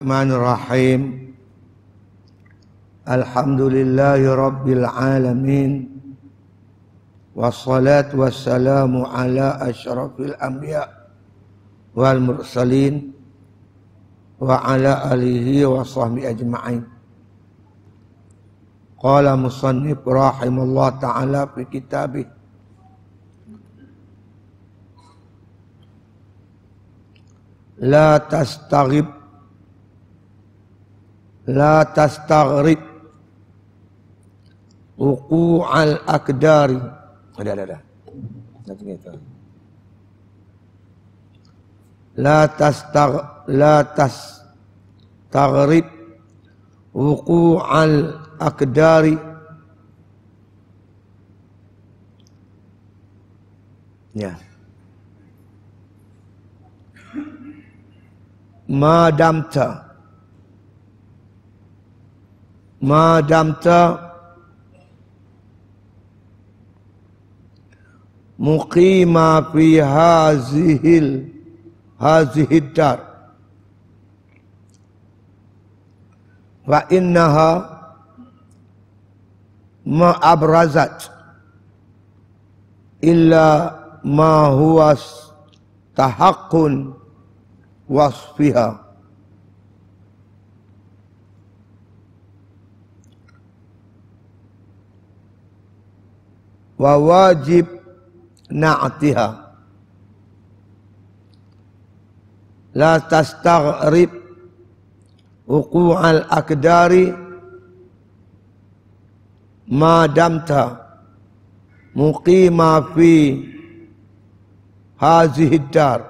Bismillahirrahmanirrahim. Alhamdulillahi rabbil alamin. Wassalatu wassalamu ala asyrafil anbiya wal mursalin wa ala alihi wa sahbihi ajma'in. Qala musannif rahimahullah ta'ala fi kitabih La tastaghrib wuqu'al akdari. Ada. La tastaghrib wuqu'al akdari. Ya. Madamta muqima fi hazihi dar wa innaha ma abrazat illa ma huwa tahaqqun wasfiha wa wajib na'tiha. La tastaghrib wuqu'al akdari ma damta muqima fi hazihi dar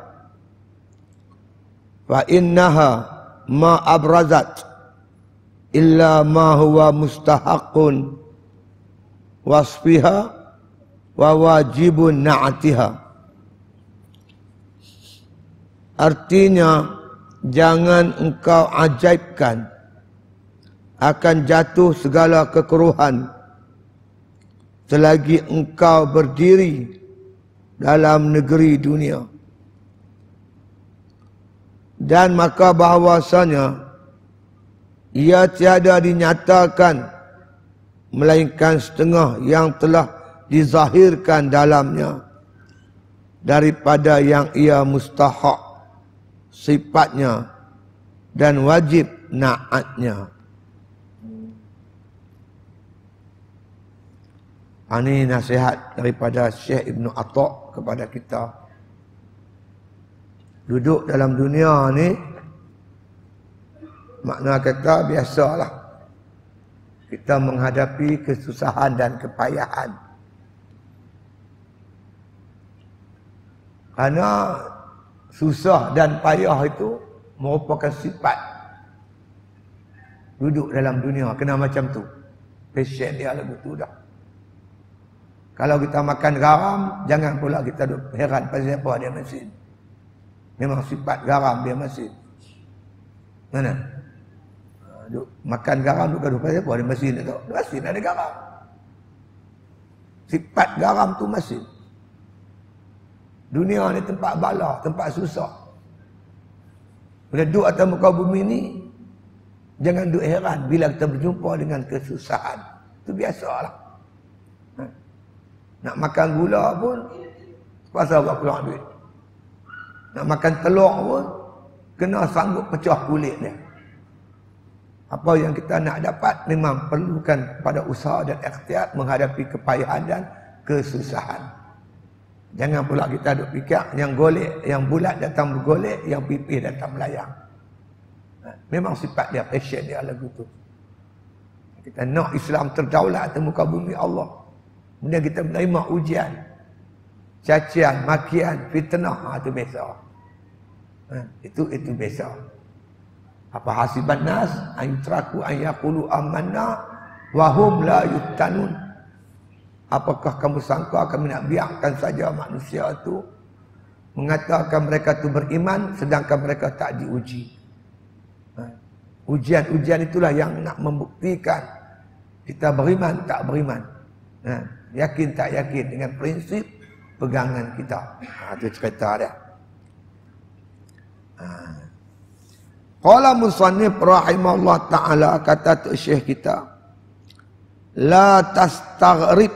fa innaha ma abrazat illa ma huwa mustahaqqun wasfiha wa wajibun na'tiha. Artinya, jangan engkau ajaibkan akan jatuh segala kekeruhan selagi engkau berdiri dalam negeri dunia. Dan maka bahawasanya ia tiada dinyatakan melainkan setengah yang telah dizahirkan dalamnya daripada yang ia mustahak sifatnya dan wajib naatnya. Ini nasihat daripada Syekh Ibn Atta kepada kita. Duduk dalam dunia ni makna kata biasalah kita menghadapi kesusahan dan kepayahan. Karena susah dan payah itu merupakan sifat duduk dalam dunia. Kena macam tu. Passion dia lagu tu dah. Kalau kita makan garam, jangan pula kita duk heran pasal apa dia masin. Memang sifat garam dia masin. Mana? Duk makan garam duk gaduh pasal apa dia masin tu. Masin ada garam. Sifat garam tu masin. Dunia ni tempat bala, tempat susah. Bila duduk atas muka bumi ni, jangan duduk heran bila kita berjumpa dengan kesusahan. Itu biasalah. Nak makan gula pun, pasal buat keluar duit. Nak makan telur pun, kena sanggup pecah kulit dia. Apa yang kita nak dapat, memang perlukan pada usaha dan ikhtiar menghadapi kepayahan dan kesusahan. Jangan pula kita duk fikir yang golek, yang bulat datang bergolek, yang pipih datang melayang. Memang sifat dia, passion dia lagu tu. Kita nak Islam terdaulat atas muka bumi Allah. Kemudian kita menerima ujian, cacian, makian, fitnah, itu biasa. Itu biasa. Apa hasiban nas ayutraku ayaqulu amanna wa hum la yuftanun. Apakah kamu sangka kami nak biarkan saja manusia itu mengatakan mereka itu beriman sedangkan mereka tak diuji. Ujian-ujian itulah yang nak membuktikan kita beriman tak beriman. Yakin tak yakin dengan prinsip pegangan kita. Itu cerita dia. Qala musannif rahimahullah ta'ala, kata tu syekh kita, la tastaghrib,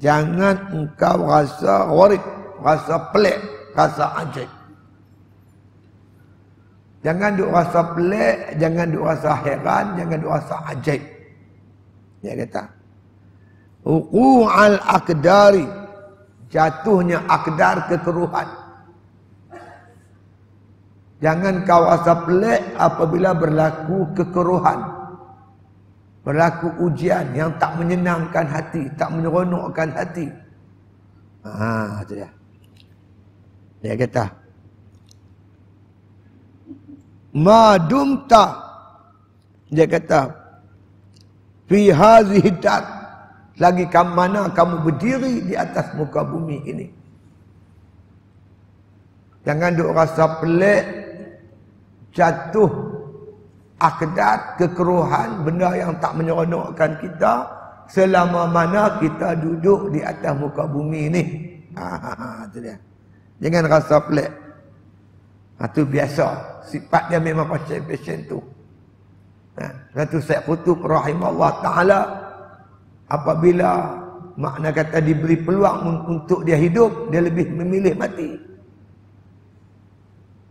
jangan engkau rasa gharib, rasa pelik, rasa ajaib. Jangan duk rasa pelik, jangan duk rasa heran, jangan duk rasa ajaib. Dia kata, uqu'al aqdari, jatuhnya akdar kekeruhan. Jangan kau rasa pelik apabila berlaku kekeruhan, berlaku ujian yang tak menyenangkan hati, tak menyeronokkan hati. Itu dia. Dia kata, madumta, dia kata, fi hazihi dar, lagi mana kamu berdiri di atas muka bumi ini. Jangan duk rasa pelik, jatuh akdar, kekeruhan, benda yang tak menyeronokkan kita selama mana kita duduk di atas muka bumi ini. Itu dia. Jangan rasa pelik. Itu biasa. Sifat dia memang pasien tu. Satu Syekh Qutb rahimahullah ta'ala, apabila makna kata diberi peluang untuk dia hidup, dia lebih memilih mati.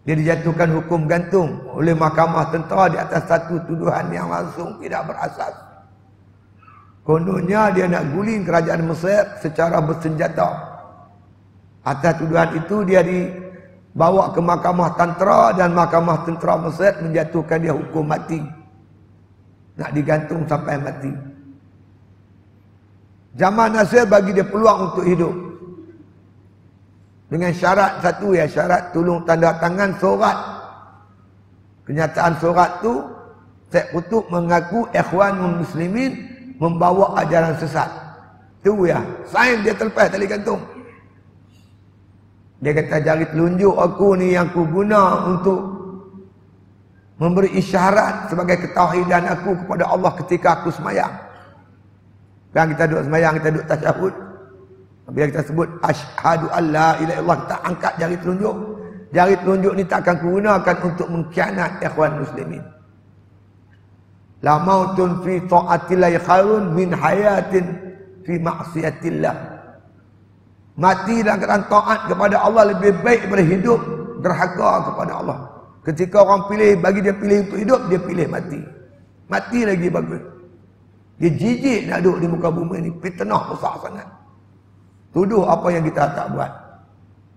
Dia dijatuhkan hukum gantung oleh mahkamah tentera di atas satu tuduhan yang langsung tidak berasas. Kononnya dia nak guling kerajaan Mesir secara bersenjata. Atas tuduhan itu dia dibawa ke mahkamah tentera dan mahkamah tentera Mesir menjatuhkan dia hukum mati. Nak digantung sampai mati. Jamal Nasir bagi dia peluang untuk hidup. Dengan syarat satu, ya, syarat tolong tanda tangan surat. Kenyataan surat tu, Syekh Qutb mengaku Ikhwanul Muslimin membawa ajaran sesat. Tu ya, sign dia terlepas tali gantung. Dia kata, jari telunjuk aku ni yang aku guna untuk memberi isyarat sebagai ketauhidan aku kepada Allah ketika aku semayang. Kan kita duduk semayang, kita duduk tasyahud. Bila kita sebut asyhadu alla ilaha illallah, kita angkat jari telunjuk. Jari telunjuk ni tak akan digunakan untuk mengkhianat ikhwan muslimin. La mautun fi ta'atillah khairun min hayatin fi ma'siyatillah. Mati dalam keadaan taat kepada Allah lebih baik daripada hidup derhaka kepada Allah. Ketika orang pilih, bagi dia pilih untuk hidup, dia pilih mati. Mati lagi bagus. Dia jijik nak duduk di muka bumi ni, fitnah besar sangat. Tuduh apa yang kita tak buat.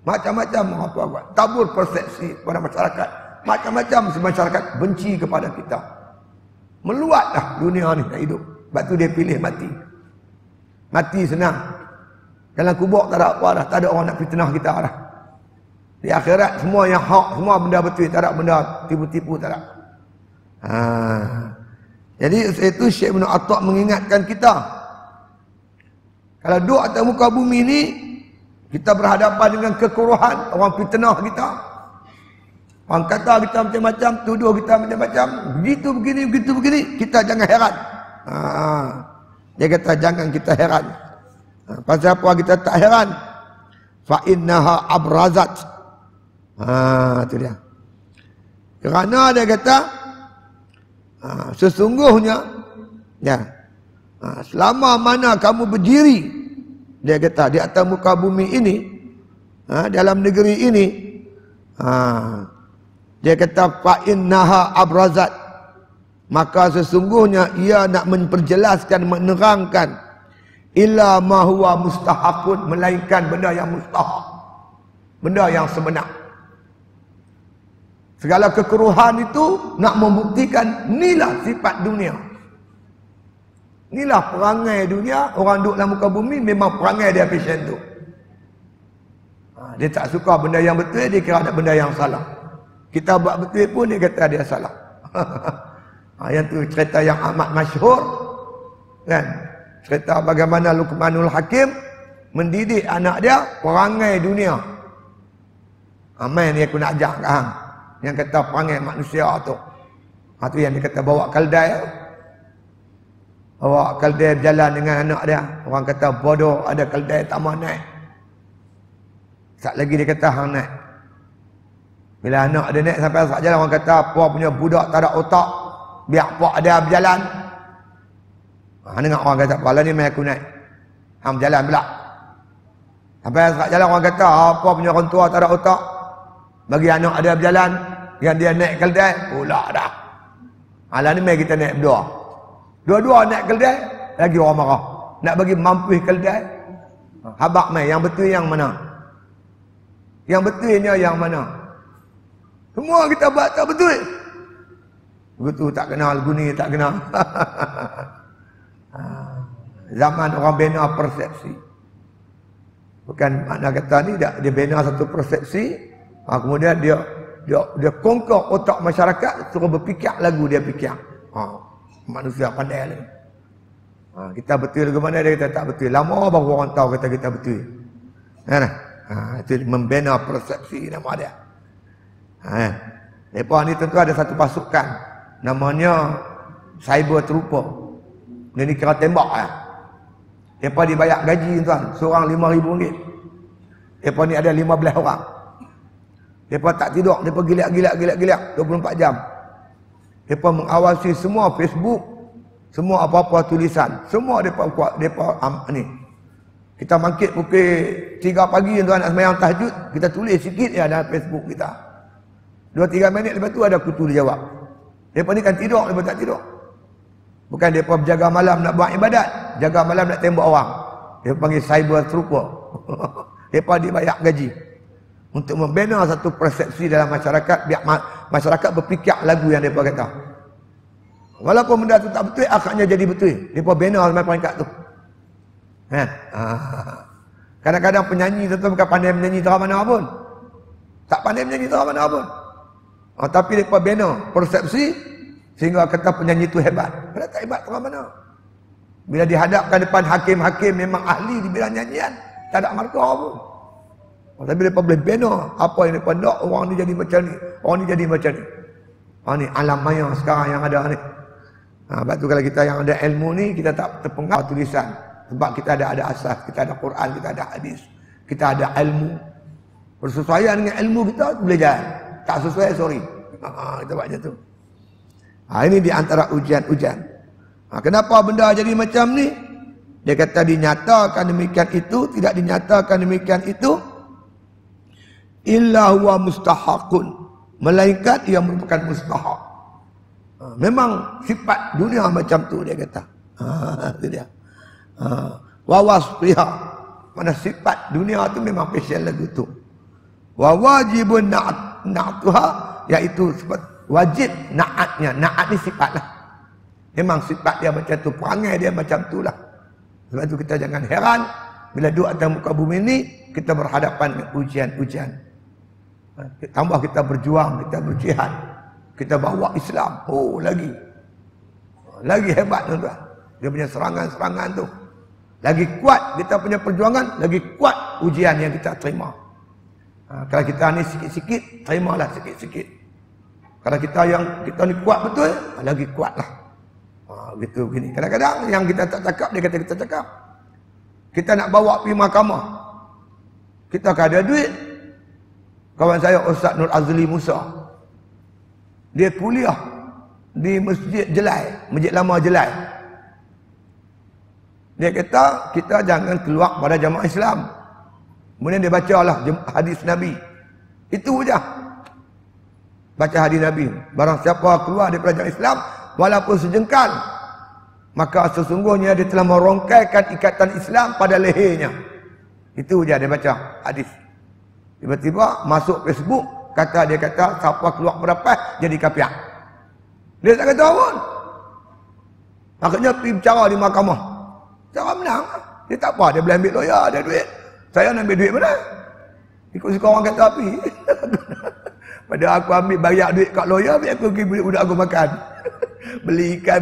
Macam-macam apa buat. Tabur persepsi kepada masyarakat. Macam-macam masyarakat benci kepada kita. Meluatlah dunia ni nak hidup. Sebab tu dia pilih mati. Mati senang. Dalam kubur tak ada apa dah. Tak ada orang nak fitnah kita dah. Di akhirat semua yang hak, semua benda betul. Tak ada benda tipu-tipu, tak ada. Jadi itu Syekh Ibn Atta' mengingatkan kita. Kalau duduk atas muka bumi ni, kita berhadapan dengan kekuruhan, orang fitnah kita. Orang kata kita macam-macam, tuduh kita macam-macam, begitu begini, kita jangan heran. Dia kata jangan kita heran. Pasal apa kita tak heran? Fa innaha abrazat. Itu dia. Kerana dia kata sesungguhnya ya, selama mana kamu berdiri, dia kata di atas muka bumi ini, dalam negeri ini, dia kata fa innaha abrazat, maka sesungguhnya ia nak memperjelaskan, menerangkan illa ma huwa mustahaqun, melainkan benda yang mustahak, benda yang sebenar. Segala kekeruhan itu nak membuktikan inilah sifat dunia. Inilah perangai dunia. Orang duduk dalam muka bumi memang perangai dia macam tu. Dia tak suka benda yang betul, dia kira ada benda yang salah. Kita buat betul pun dia kata dia salah. Yang tu cerita yang amat masyhur, kan? Cerita bagaimana Luqmanul Hakim mendidik anak dia perangai dunia. Amal ni aku nak ajak kat hang. Yang kata perangai manusia tu. Tu yang dia kata bawa kaldai. Bawa kaldai berjalan dengan anak dia. Orang kata bodoh, ada kaldai tak mau naik. Sat lagi dia kata hang naik. Bila anak dia naik sampai atas jalan, orang kata apa punya budak tak ada otak, biar pak dia berjalan. Dengar orang kata apa lah ni mai aku naik. Hang berjalan pula. Sampai atas jalan orang kata apa punya orang tua tak ada otak, bagi anak dia berjalan, yang dia naik keldai pula dah. Alah ni mai kita naik berdua. Dua-dua naik keldai, lagi orang marah. Nak bagi mampu keldai. Habaq mai, yang betul yang mana? Yang betulnya yang mana? Semua kita buat tak betul. Betul tak kenal, guni tak kenal. Zaman orang bina persepsi. Bukan makna kata ni dia bina satu persepsi, kemudian dia kongkong otak masyarakat suruh berfikir lagu dia fikir. Manusia pandai lagi. Kita betul ke mana dia kata tak betul. Lama baru orang tahu kata kita betul. Itu membina persepsi nama dia. Mereka ni tentu ada satu pasukan namanya Cyber Trooper. Dia ni kira tembak lah. Mereka dibayar gaji tuan, seorang RM5,000. Mereka ni ada 15 orang. Mereka tak tidur, mereka gilak 24 jam. Mereka mengawasi semua Facebook, semua apa-apa tulisan, semua mereka kuat, mereka ni. Kita bangkit pukul 3 pagi tuan nak sembahyang tahajud, kita tulis sikit ya dalam Facebook kita. 2-3 minit lepas tu ada kutu dia jawab. Mereka ni kan tidur, mereka tak tidur. Bukan mereka berjaga malam nak buat ibadat, jaga malam nak tembak orang. Dia panggil Cyber Trooper. Mereka dibayar gaji untuk membina satu persepsi dalam masyarakat, biar masyarakat berfikir lagu yang mereka kata. Walaupun benda tu tak betul, akhirnya jadi betul. Mereka bina sampai peringkat tu. Kadang-kadang penyanyi tu bukan pandai menyanyi terang mana pun. Tak pandai menyanyi terang mana pun. Tapi mereka bina persepsi sehingga kata penyanyi itu hebat. Padahal tak hebat terang mana. Bila dihadapkan depan hakim-hakim memang ahli di bidang nyanyian, tak ada markah pun. Tapi mereka boleh bina apa yang mereka nak, orang ni jadi macam ni, orang ni jadi macam ni. Ni alam maya sekarang yang ada ni. Sebab tu kalau kita yang ada ilmu ni, kita tak terpengaruh tulisan. Sebab kita ada asas, kita ada Quran, kita ada hadis, kita ada ilmu. Bersesuaian dengan ilmu kita boleh jalan. Tak sesuai, sorry. Kita buat macam tu. Ini di antara ujian-ujian. Kenapa benda jadi macam ni? Dia kata dinyatakan demikian itu, tidak dinyatakan demikian itu. Illa huwa mustahaqun. Melainkan ia merupakan mustahak. Memang sifat dunia macam tu dia kata. Itu dia. Wawas pihak. Mana sifat dunia tu memang special lagu tu. Wa wajibun na'atuha, iaitu sifat wajib naatnya. Naat ni sifat lah. Memang sifat dia macam tu, perangai dia macam tu lah. Sebab tu kita jangan heran bila duduk atas muka bumi ni kita berhadapan dengan ujian-ujian. Tambah kita berjuang, kita berjihad, kita bawa Islam. Lagi hebat tuan-tuan. Dia punya serangan-serangan tu lagi kuat, kita punya perjuangan lagi kuat ujian yang kita terima. Kalau kita ni sikit-sikit, terimalah sikit-sikit. Kalau kita ni kuat betul, lagi kuatlah. Gitu begini. Kadang-kadang yang kita tak cakap, dia kata kita cakap. Kita nak bawa pergi mahkamah, kita akan ada duit. Kawan saya Ustaz Nur Azli Musa, dia kuliah di Masjid Jelai, Masjid Lama Jelai. Dia kata kita jangan keluar pada jamaah Islam. Kemudian dia bacalah hadis Nabi. Itu saja. Baca hadis Nabi. Barang siapa keluar daripada jamaah Islam walaupun sejengkal, maka sesungguhnya dia telah merongkaikan ikatan Islam pada lehernya. Itu saja dia baca hadis. Tiba-tiba masuk Facebook, dia kata siapa keluar berapa jadi kafir. Dia tak kata apa. Akhirnya pergi bicara di mahkamah. Cara menang. Dia tak apa, dia boleh ambil lawyer, ada duit. Saya nak ambil duit mana? Ikut-ikut orang kata api. Padahal aku ambil bayar duit kat lawyer, biar aku pergi beli budak aku makan. Beli ikan,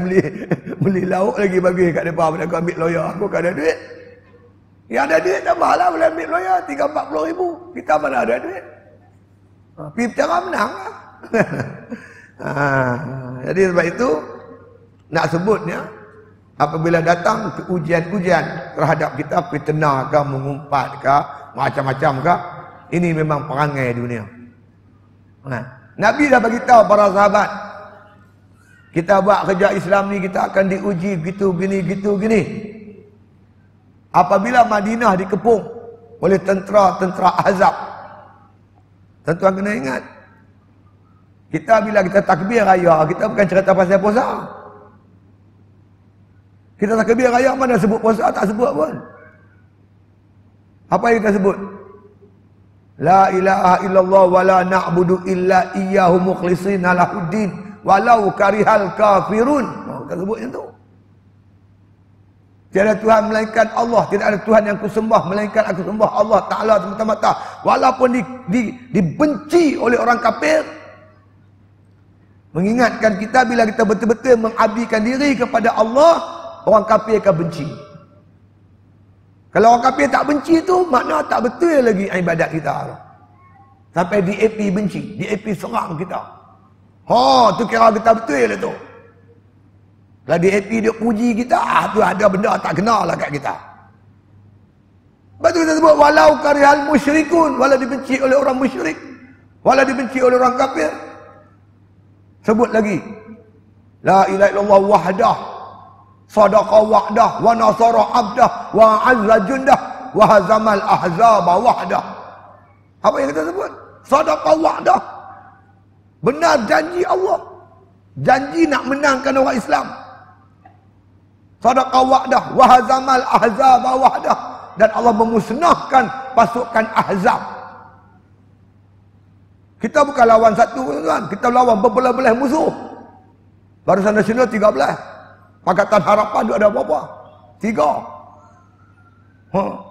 beli lauk lagi bagi kat depan. Pada aku ambil lawyer, aku kan ada duit. Yang ada duit tambah lah, boleh ambil lawyer 30-40 ribu. Kita mana ada duit? Pergi bicara menang lah. Jadi sebab itu nak sebutnya, apabila datang ujian-ujian terhadap kita, fitnah ke, mengumpat ke, macam-macam ke, ini memang perangai dunia. Nabi dah bagi tahu para sahabat, kita buat kerja Islam ni kita akan diuji gitu gini. Apabila Madinah dikepung oleh tentera Ahzab. Tuan-tuan kena ingat, kita bila kita takbir raya, kita bukan cerita pasal puasa. Kita takbir raya mana sebut puasa, tak sebut pun. Apa yang kita sebut? La ilaha illallah wa la na'budu illa iyyahu mukhlishina lahuddin walau karihal kafirun. Kita sebut yang tu. Tiada Tuhan melainkan Allah, tidak ada Tuhan yang kusembah melainkan aku sembah Allah Ta'ala semata-mata. Walaupun dibenci oleh orang kafir, mengingatkan kita bila kita betul-betul mengabdikan diri kepada Allah, orang kafir akan benci. Kalau orang kafir tak benci tu, makna tak betul lagi ibadat kita. Sampai DAP benci, DAP serang kita. Tu kira kita betul lah tu. Kalau DAP dia puji kita, tu ada benda tak kenal lah kat kita. Lepas tu kita sebut, walau karihal musyrikun, walau dibenci oleh orang musyrik, walau dibenci oleh orang kafir. Sebut lagi, la ilaha illallah wahdah, sadaqa wa'dah, wa nasara abdah, wa azza jundah, wa hazamal ahzaba wahdah. Apa yang kita sebut? Sadaqa wa'dah. Benar janji Allah. Janji nak menangkan orang Islam. Sadaqa wa'dah, wa hazamal ahzaba wahdah. Dan Allah memusnahkan pasukan Ahzab. Kita bukan lawan satu, tuan. Kita lawan berbelah-belah musuh. Barisan Nasional 13. Pakatan Harapan ada berapa? 3.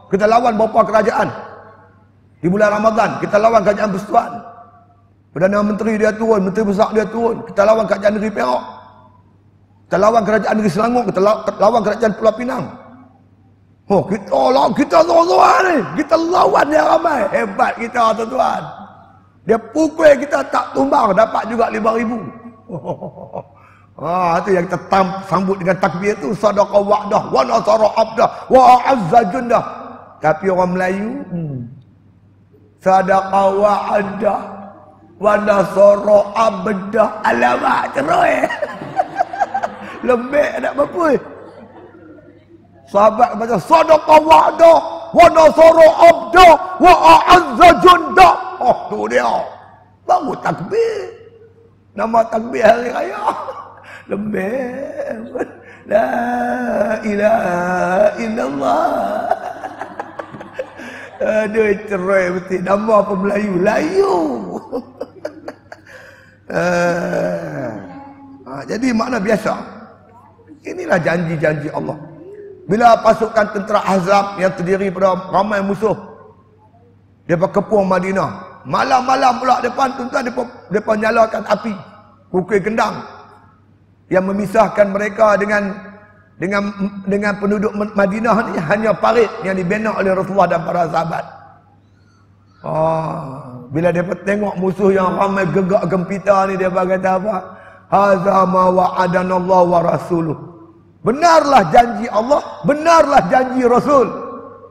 Kita lawan berapa kerajaan? Di bulan Ramadan kita lawan kerajaan Persekutuan. Perdana Menteri dia turun, Menteri Besar dia turun. Kita lawan kerajaan negeri Perak. Kita lawan kerajaan negeri Selangor, kita lawan kerajaan Pulau Pinang. Kita tuan-tuan ni, kita lawan dia ramai. Hebat kita tuan-tuan. Dia pukul kita tak tumbang, dapat juga 5,000. Itu yang kita sambut dengan takbir tu. Sadaqa wa'dah, wa nasara abdah, wa azza jundah. Tapi orang Melayu, sadaqa wa'dah, wa nasara abdah. Alamak, cerai. Lembek nak apa? Sahabat baca sadaqa wa'dah, wa nasara abdah, wa azza jundah. Tu dia. Baru takbir. Nama takbir hari raya. Lembek. La ilaha illallah. Aduh, cerai betul. Nama apa Melayu? Layu. Jadi makna biasa. Inilah janji-janji Allah. Bila pasukan tentera Ahzab yang terdiri pada ramai musuh, dia berkepung Madinah. Malam-malam pula depan tuan-tuan depa nyalakan api, pukul kendang yang memisahkan mereka dengan penduduk Madinah ni hanya parit yang dibina oleh Rasulullah dan para sahabat. Bila depa tengok musuh yang ramai gegak gempita ni, depa kata apa? Haza ma wa'adana Allah wa rasuluh. Benarlah janji Allah, benarlah janji Rasul.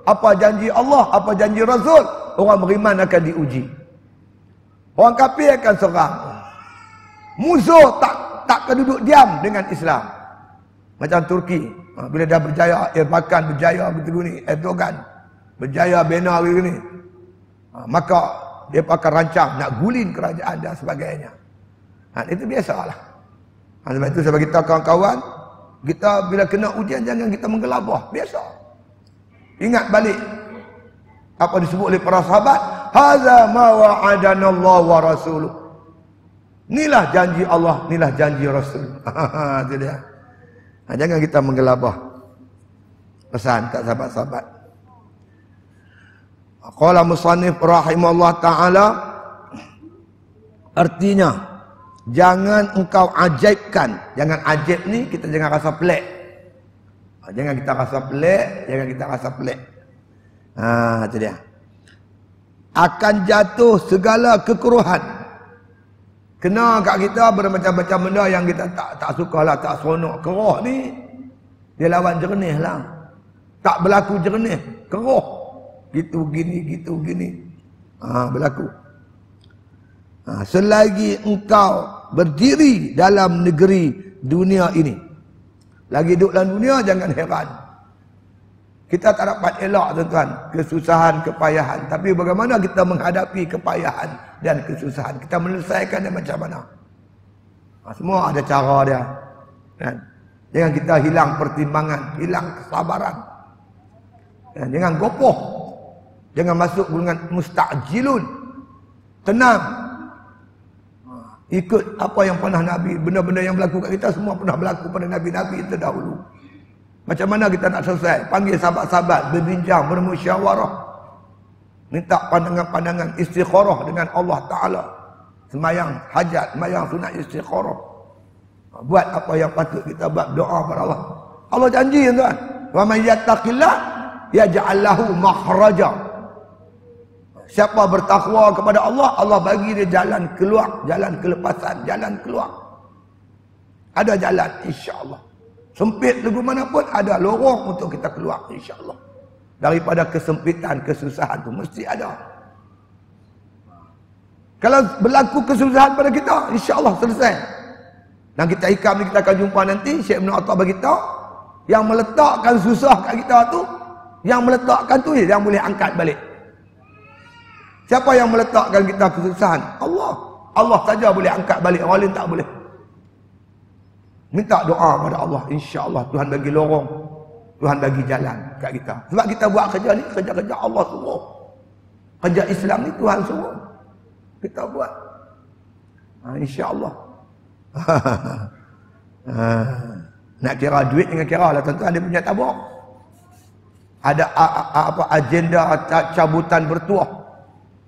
Apa janji Allah, apa janji Rasul? Orang beriman akan diuji. Orang kafir akan serang. Musuh tak keduduk diam dengan Islam. Macam Turki, bila dah berjaya Erbakan, berjaya begitu ni, Erdogan berjaya bina begini, maka dia akan rancang nak gulin kerajaan dan sebagainya. Itu biasalah. Sebab itu saya bagi tahu kawan-kawan, kita bila kena ujian jangan kita menggelabah. Biasa. Ingat balik apa disebut oleh para sahabat, haza ma wa'adana Allah wa rasuluh. Inilah janji Allah, inilah janji Rasul. Itu dia. Jangan kita menggelabah. Pesan kat sahabat-sahabat. Qala musannif rahimahullah taala, artinya jangan engkau ajaibkan. Jangan ajaib ni kita jangan rasa pelik. Jangan kita rasa pelik, jangan kita rasa pelik. Itu dia. Akan jatuh segala kekuruhan. Kena kat kita bermacam-macam benda yang kita tak suka lah, tak seronok. Keruh ni dia lawan jernih lah. Tak berlaku jernih, keruh. Gitu gini. Berlaku. Selagi engkau berdiri dalam negeri dunia ini, lagi duduk dalam dunia, jangan heran. Kita tak dapat elak tuan-tuan kesusahan, kepayahan. Tapi bagaimana kita menghadapi kepayahan dan kesusahan? Kita menyelesaikan dia macam mana? Semua ada cara dia. Kan? Jangan kita hilang pertimbangan, hilang kesabaran. Dan jangan gopoh. Jangan masuk dengan mustajilun. Tenang. Ikut apa yang pernah Nabi, benda-benda yang berlaku kat kita semua pernah berlaku pada Nabi-Nabi terdahulu. Macam mana kita nak selesai? Panggil sahabat-sahabat, berbincang, bermusyawarah. Minta pandangan-pandangan istikharah dengan Allah Ta'ala. Semayang hajat, semayang sunat istikharah. Buat apa yang patut kita buat, doa kepada Allah. Allah janji tuan. Wa may yattaqillah yaj'al lahu makhraja. Siapa bertakwa kepada Allah, Allah bagi dia jalan keluar, jalan kelepasan, jalan keluar. Ada jalan insya-Allah. Sempit lagu mana pun ada lorong untuk kita keluar insya-Allah. Daripada kesempitan, kesusahan tu mesti ada. Kalau berlaku kesusahan pada kita, insya-Allah selesai. Dan kita ikam ni kita akan jumpa nanti, Syekh Ibn Atta bagi tahu yang meletakkan susah kat kita tu, yang meletakkan tu yang boleh angkat balik. Siapa yang meletakkan kita kesusahan? Allah. Allah saja boleh angkat balik, orang lain tak boleh. Minta doa kepada Allah, insya-Allah Tuhan bagi lorong, Tuhan bagi jalan kat kita. Sebab kita buat kerja ni, kerja-kerja Allah suruh. Kerja Islam ni Tuhan suruh. Kita buat. Insya-Allah. Nak kira duit dengan kira lah tuan-tuan, dia punya tabung. Ada apa agenda cabutan bertuah.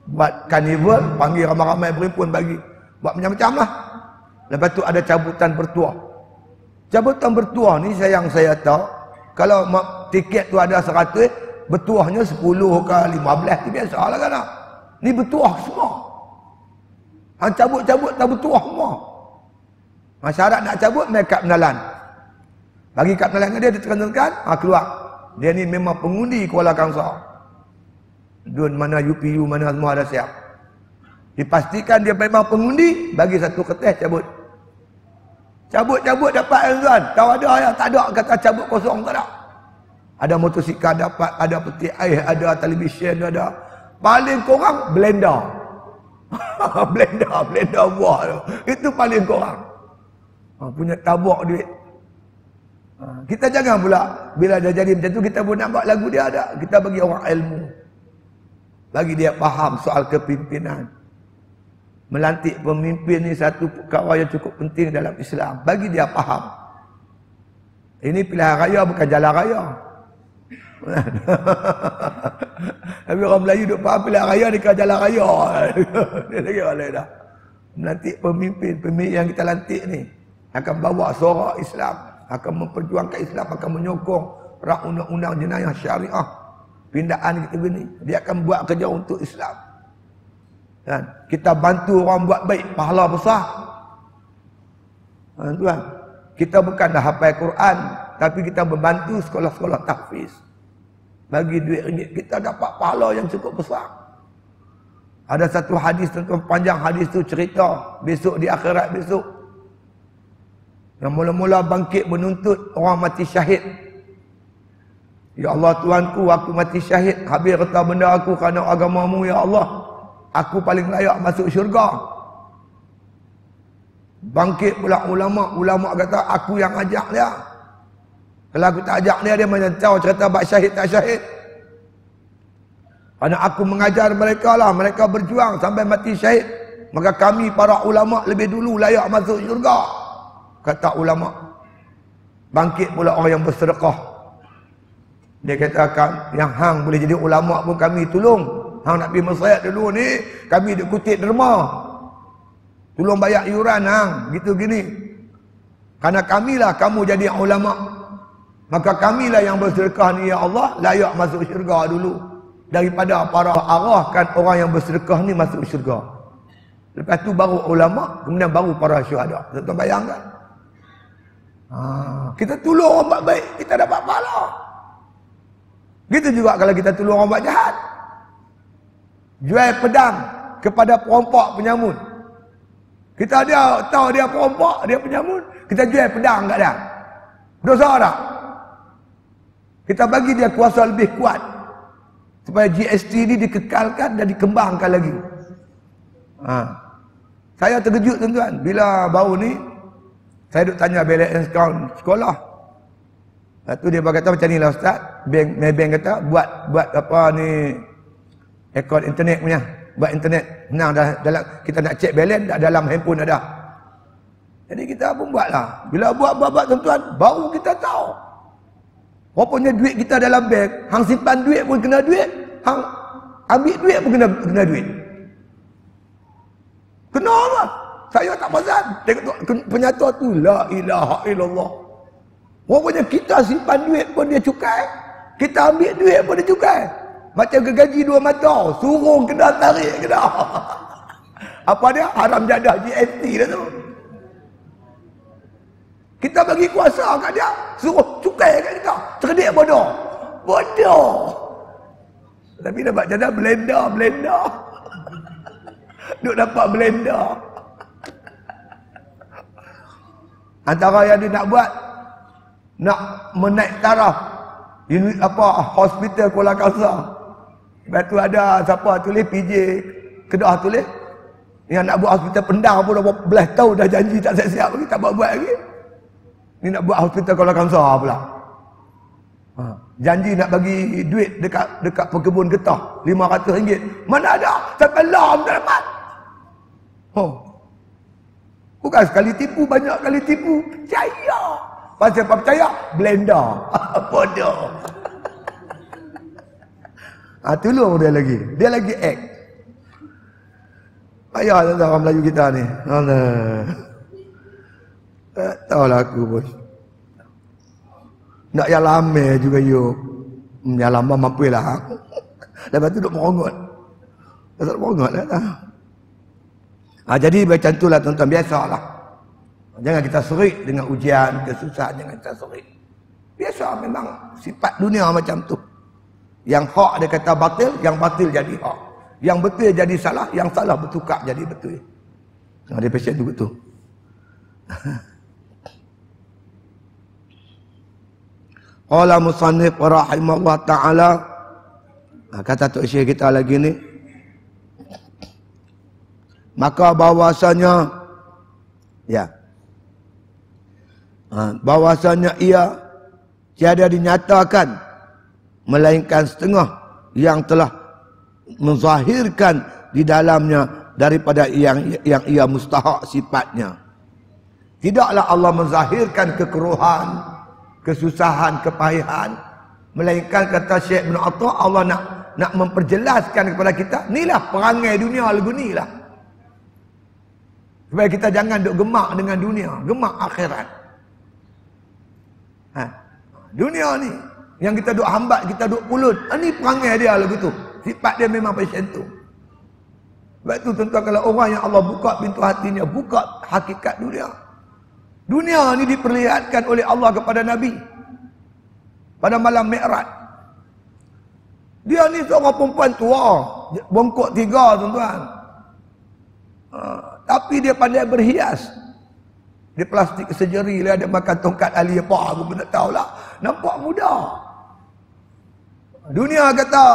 Buat karnival, panggil ramai-ramai berimpun bagi. Buat macam-macam lah. Lepas tu ada cabutan bertuah. Cabutan bertuah ni yang saya tahu, kalau tiket tu ada 100, bertuahnya 10 ke 15 tu biasa lah kan. Ni bertuah semua. Cabut-cabut tak bertuah semua. Syarat nak cabut, naik kad penalan. Bagi kad penalan dia tekan-tekan, keluar. Dia ni memang pengundi Kuala Kangsar. Dun mana UPU, mana semua ada siap. Dipastikan dia memang pengundi, bagi satu kertas cabut. Cabut-cabut dapat tuan. Tahu ada ya, tak ada kata cabut kosong, tak ada. Ada motosikal dapat, ada peti air, ada televisyen, ada. Paling kurang blender. blender buah tu. Itu paling kurang. Punya tabak duit. Kita jangan pula bila dah jadi macam tu kita pun nak buat lagu dia ada. Kita bagi orang ilmu. Bagi dia faham soal kepimpinan. Melantik pemimpin ni satu perkara yang cukup penting dalam Islam. Bagi dia faham. Ini pilihan raya bukan jalan raya. Tapi orang Melayu duk faham pilihan raya ni kan jalan raya. Dia lagi orang dah. Melantik pemimpin yang kita lantik ni akan bawa suara Islam, akan memperjuangkan Islam, akan menyokong undang-undang jenayah syariah. Pindaan kita begini, dia akan buat kerja untuk Islam. Dan kita bantu orang buat baik, pahala besar. Tuan, kita bukan dah hafal Quran, tapi kita membantu sekolah-sekolah tahfiz. Bagi duit ringgit, kita dapat pahala yang cukup besar. Ada satu hadis tentang panjang hadis tu cerita besok di akhirat besok. Yang mula-mula bangkit menuntut orang mati syahid. Ya Allah Tuhanku, aku mati syahid. Habis harta benda aku kerana agamamu ya Allah. Aku paling layak masuk syurga. Bangkit pula ulama. Ulama kata aku yang ajak dia. Kalau aku tak ajak dia, dia macam tahu cerita bak syahid tak syahid. Kerana aku mengajar mereka lah. Mereka berjuang sampai mati syahid. Maka kami para ulama lebih dulu layak masuk syurga. Kata ulama. Bangkit pula orang yang bersedekah. Dia katakan yang hang boleh jadi ulama pun kami tolong. Hang nak pergi Mesir dulu ni, kami duk kutip derma. Tolong bayar iuran hang, gitu gini. Karena kamilah kamu jadi ulama. Maka kamilah yang bersedekah ni ya Allah layak masuk syurga dulu. Daripada para arahkan orang yang bersedekah ni masuk syurga. Lepas tu baru ulama, kemudian baru para syuhada. Tuan bayangkan. Kita tolong orang buat baik, kita dapat pahala. Gitu juga kalau kita tolong orang buat jahat. Jual pedang kepada perompak penyamun. Kita dia tahu dia perompak, dia penyamun, kita jual pedang kat dia. Dosa tak? Kita bagi dia kuasa lebih kuat supaya GST ni dikekalkan dan dikembangkan lagi. Saya terkejut tuan-tuan bila baru ni saya duk tanya balance account sekolah. Lepas tu dia berkata macam ni lah ustaz, bank kata buat apa ni akaun internet punya, buat internet senang dah, dalam kita nak check balance dah dalam handphone ada. Jadi kita pun buatlah. Bila buat tuan-tuan, baru kita tahu. Rupanya duit kita dalam bank, hang simpan duit pun kena duit, hang ambil duit pun kena duit. Kena apa? Saya tak perasan. Tengok penyata tu, la ilaha illallah. Rupanya kita simpan duit pun dia cukai, kita ambil duit pun dia cukai. Macam gaji dua mata, suruh kena tarik kena. Apa dia? Haram jadah GST dah tu. Kita bagi kuasa kat dia, suruh cukai kat kita. Cerdik bodoh. Bodoh. Tapi dapat jadah blender. Duk dapat blender. Antara yang dia nak buat, nak menaik taraf hospital Kuala Kangsar. Lepas tu ada siapa tulis PJ Kedah tulis yang nak buat hospital Pendang pun dah belas tahun dah janji tak siap-siap lagi, tak buat lagi. Ni nak buat hospital Kuala Kangsar pula. Janji nak bagi duit dekat pekebun getah RM500. Mana ada? Sampai lam tak dapat. Bukan sekali tipu, banyak kali tipu. Percaya. Pasal apa percaya? Blender. Bodoh. Tolong dia lagi. Dia lagi act. Payah tuan orang Melayu kita ni. Allah. Tak tahulah aku bos. Nak yang lama juga yuk. Yang lama mampu lah. Lepas tu duk merongot. Pasal merongot lah. Jadi macam tu lah tuan-tuan. Biasalah. Jangan kita serik dengan ujian, kesusahan. Jangan kita serik. Biasa memang sifat dunia macam tu. Yang hak dia kata batil, yang batil jadi hak. Yang betul jadi salah, yang salah bertukar jadi betul. Dia pasien tu betul. Qala musannif rahimahullah ta'ala. Kata Tok Syekh kita lagi ni. Maka bahwasanya bahwasanya ia tiada dinyatakan melainkan setengah yang telah menzahirkan di dalamnya daripada yang ia mustahak sifatnya. Tidaklah Allah menzahirkan kekeruhan, kesusahan, kepahihan, melainkan kata Syekh bin Atta, Allah nak memperjelaskan kepada kita, inilah perangai dunia lagu ni lah. Supaya kita jangan duk gemak dengan dunia, gemak akhirat. Dunia ni yang kita duk hambat, kita duk pulut, ini perangai dia lagu tu. Sifat dia memang macam tu. Sebab tu tuan-tuan, kalau orang yang Allah buka pintu hatinya, buka hakikat dunia. Dunia ni diperlihatkan oleh Allah kepada Nabi pada malam Mi'raj. Dia ni seorang perempuan tua, bongkok 3 tuan-tuan. Tapi dia pandai berhias. Dia plastik surgery lah, dia makan tongkat ali apa, aku pun tak tahulah. Nampak muda. Dunia kata,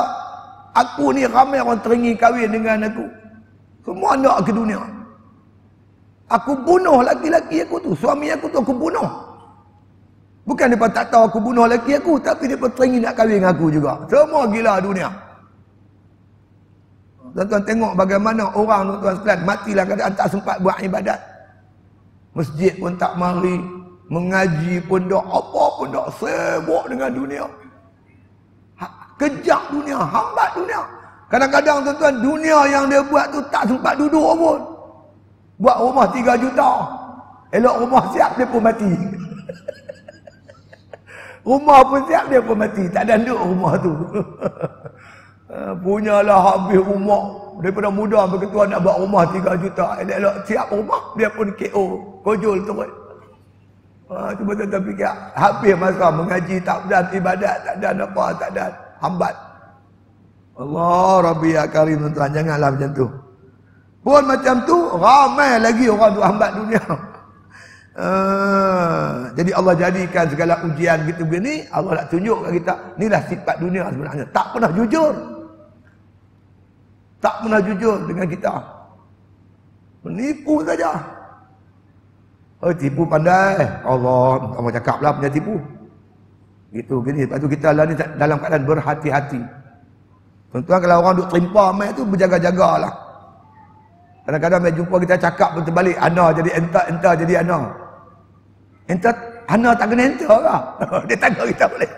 aku ni ramai orang teringin kahwin dengan aku. Semua nak ke dunia. Aku bunuh laki-laki aku tu, suami aku tu aku bunuh. Bukan dia tak tahu aku bunuh laki aku, tapi dia teringin nak kahwin dengan aku juga. Semua gila dunia. Tuan-tuan tengok bagaimana orang tuan-tuan sekalian matilah keadaan tak sempat buat ibadat. Masjid pun tak mari, mengaji pun tak, apa pun tak, sibuk dengan dunia. Kejak dunia, hambat dunia. Kadang-kadang tuan-tuan, dunia yang dia buat tu tak sempat duduk pun. Buat rumah 3 juta. Elok rumah siap, dia pun mati. Rumah pun siap, dia pun mati. Tak ada duduk rumah tu. Punyalah habis rumah. Daripada muda sampai ketua nak buat rumah 3 juta. Elok siap rumah, dia pun KO. Kojol turut. Cuba tuan-tuan fikir. Habis masa mengaji tak dan ibadat, tak dan apa, tak dan. Hambat. Allah Rabbi ya Karim tuan-tuan, janganlah macam tu. Pun macam tu, ramai lagi orang duk hambat dunia. Jadi Allah jadikan segala ujian gitu begini, Allah nak tunjuk kat kita, inilah sifat dunia sebenarnya. Tak pernah jujur. Tak pernah jujur dengan kita. Menipu saja. Oh, tipu pandai. Allah cakap lah punya tipu. Gitu gini. Lepas tu kita lah ni dalam keadaan berhati-hati. Tuan-tuan, kalau orang duk terima mai tu berjaga-jagalah. Kadang-kadang mai jumpa kita cakap pun terbalik, ana jadi enta jadi ana. Enta ana tak kena enta ke? Dia tanya kita boleh.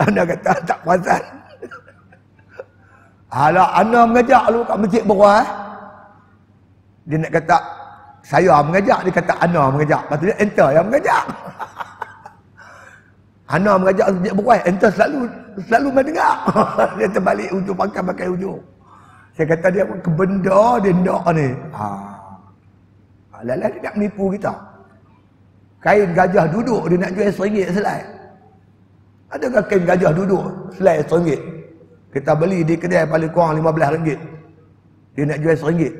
Ana kata tak perasan. Alah, ana mengajak lu kat masjid Berah. Dia nak kata saya mengajak, dia kata ana mengajak. Lepas tu dia enta yang mengajak. Ana mengajak masjid Berah, enta selalu mendengar. Dia terbalik ujung pakai ujung. Saya kata dia pun kebenda dia nak ni. Alah dia nak menipu kita. Kain gajah duduk dia nak jual RM1 selai. Adakah kain gajah duduk selai RM1? Kita beli di kedai paling kurang RM15. Dia nak jual RM1.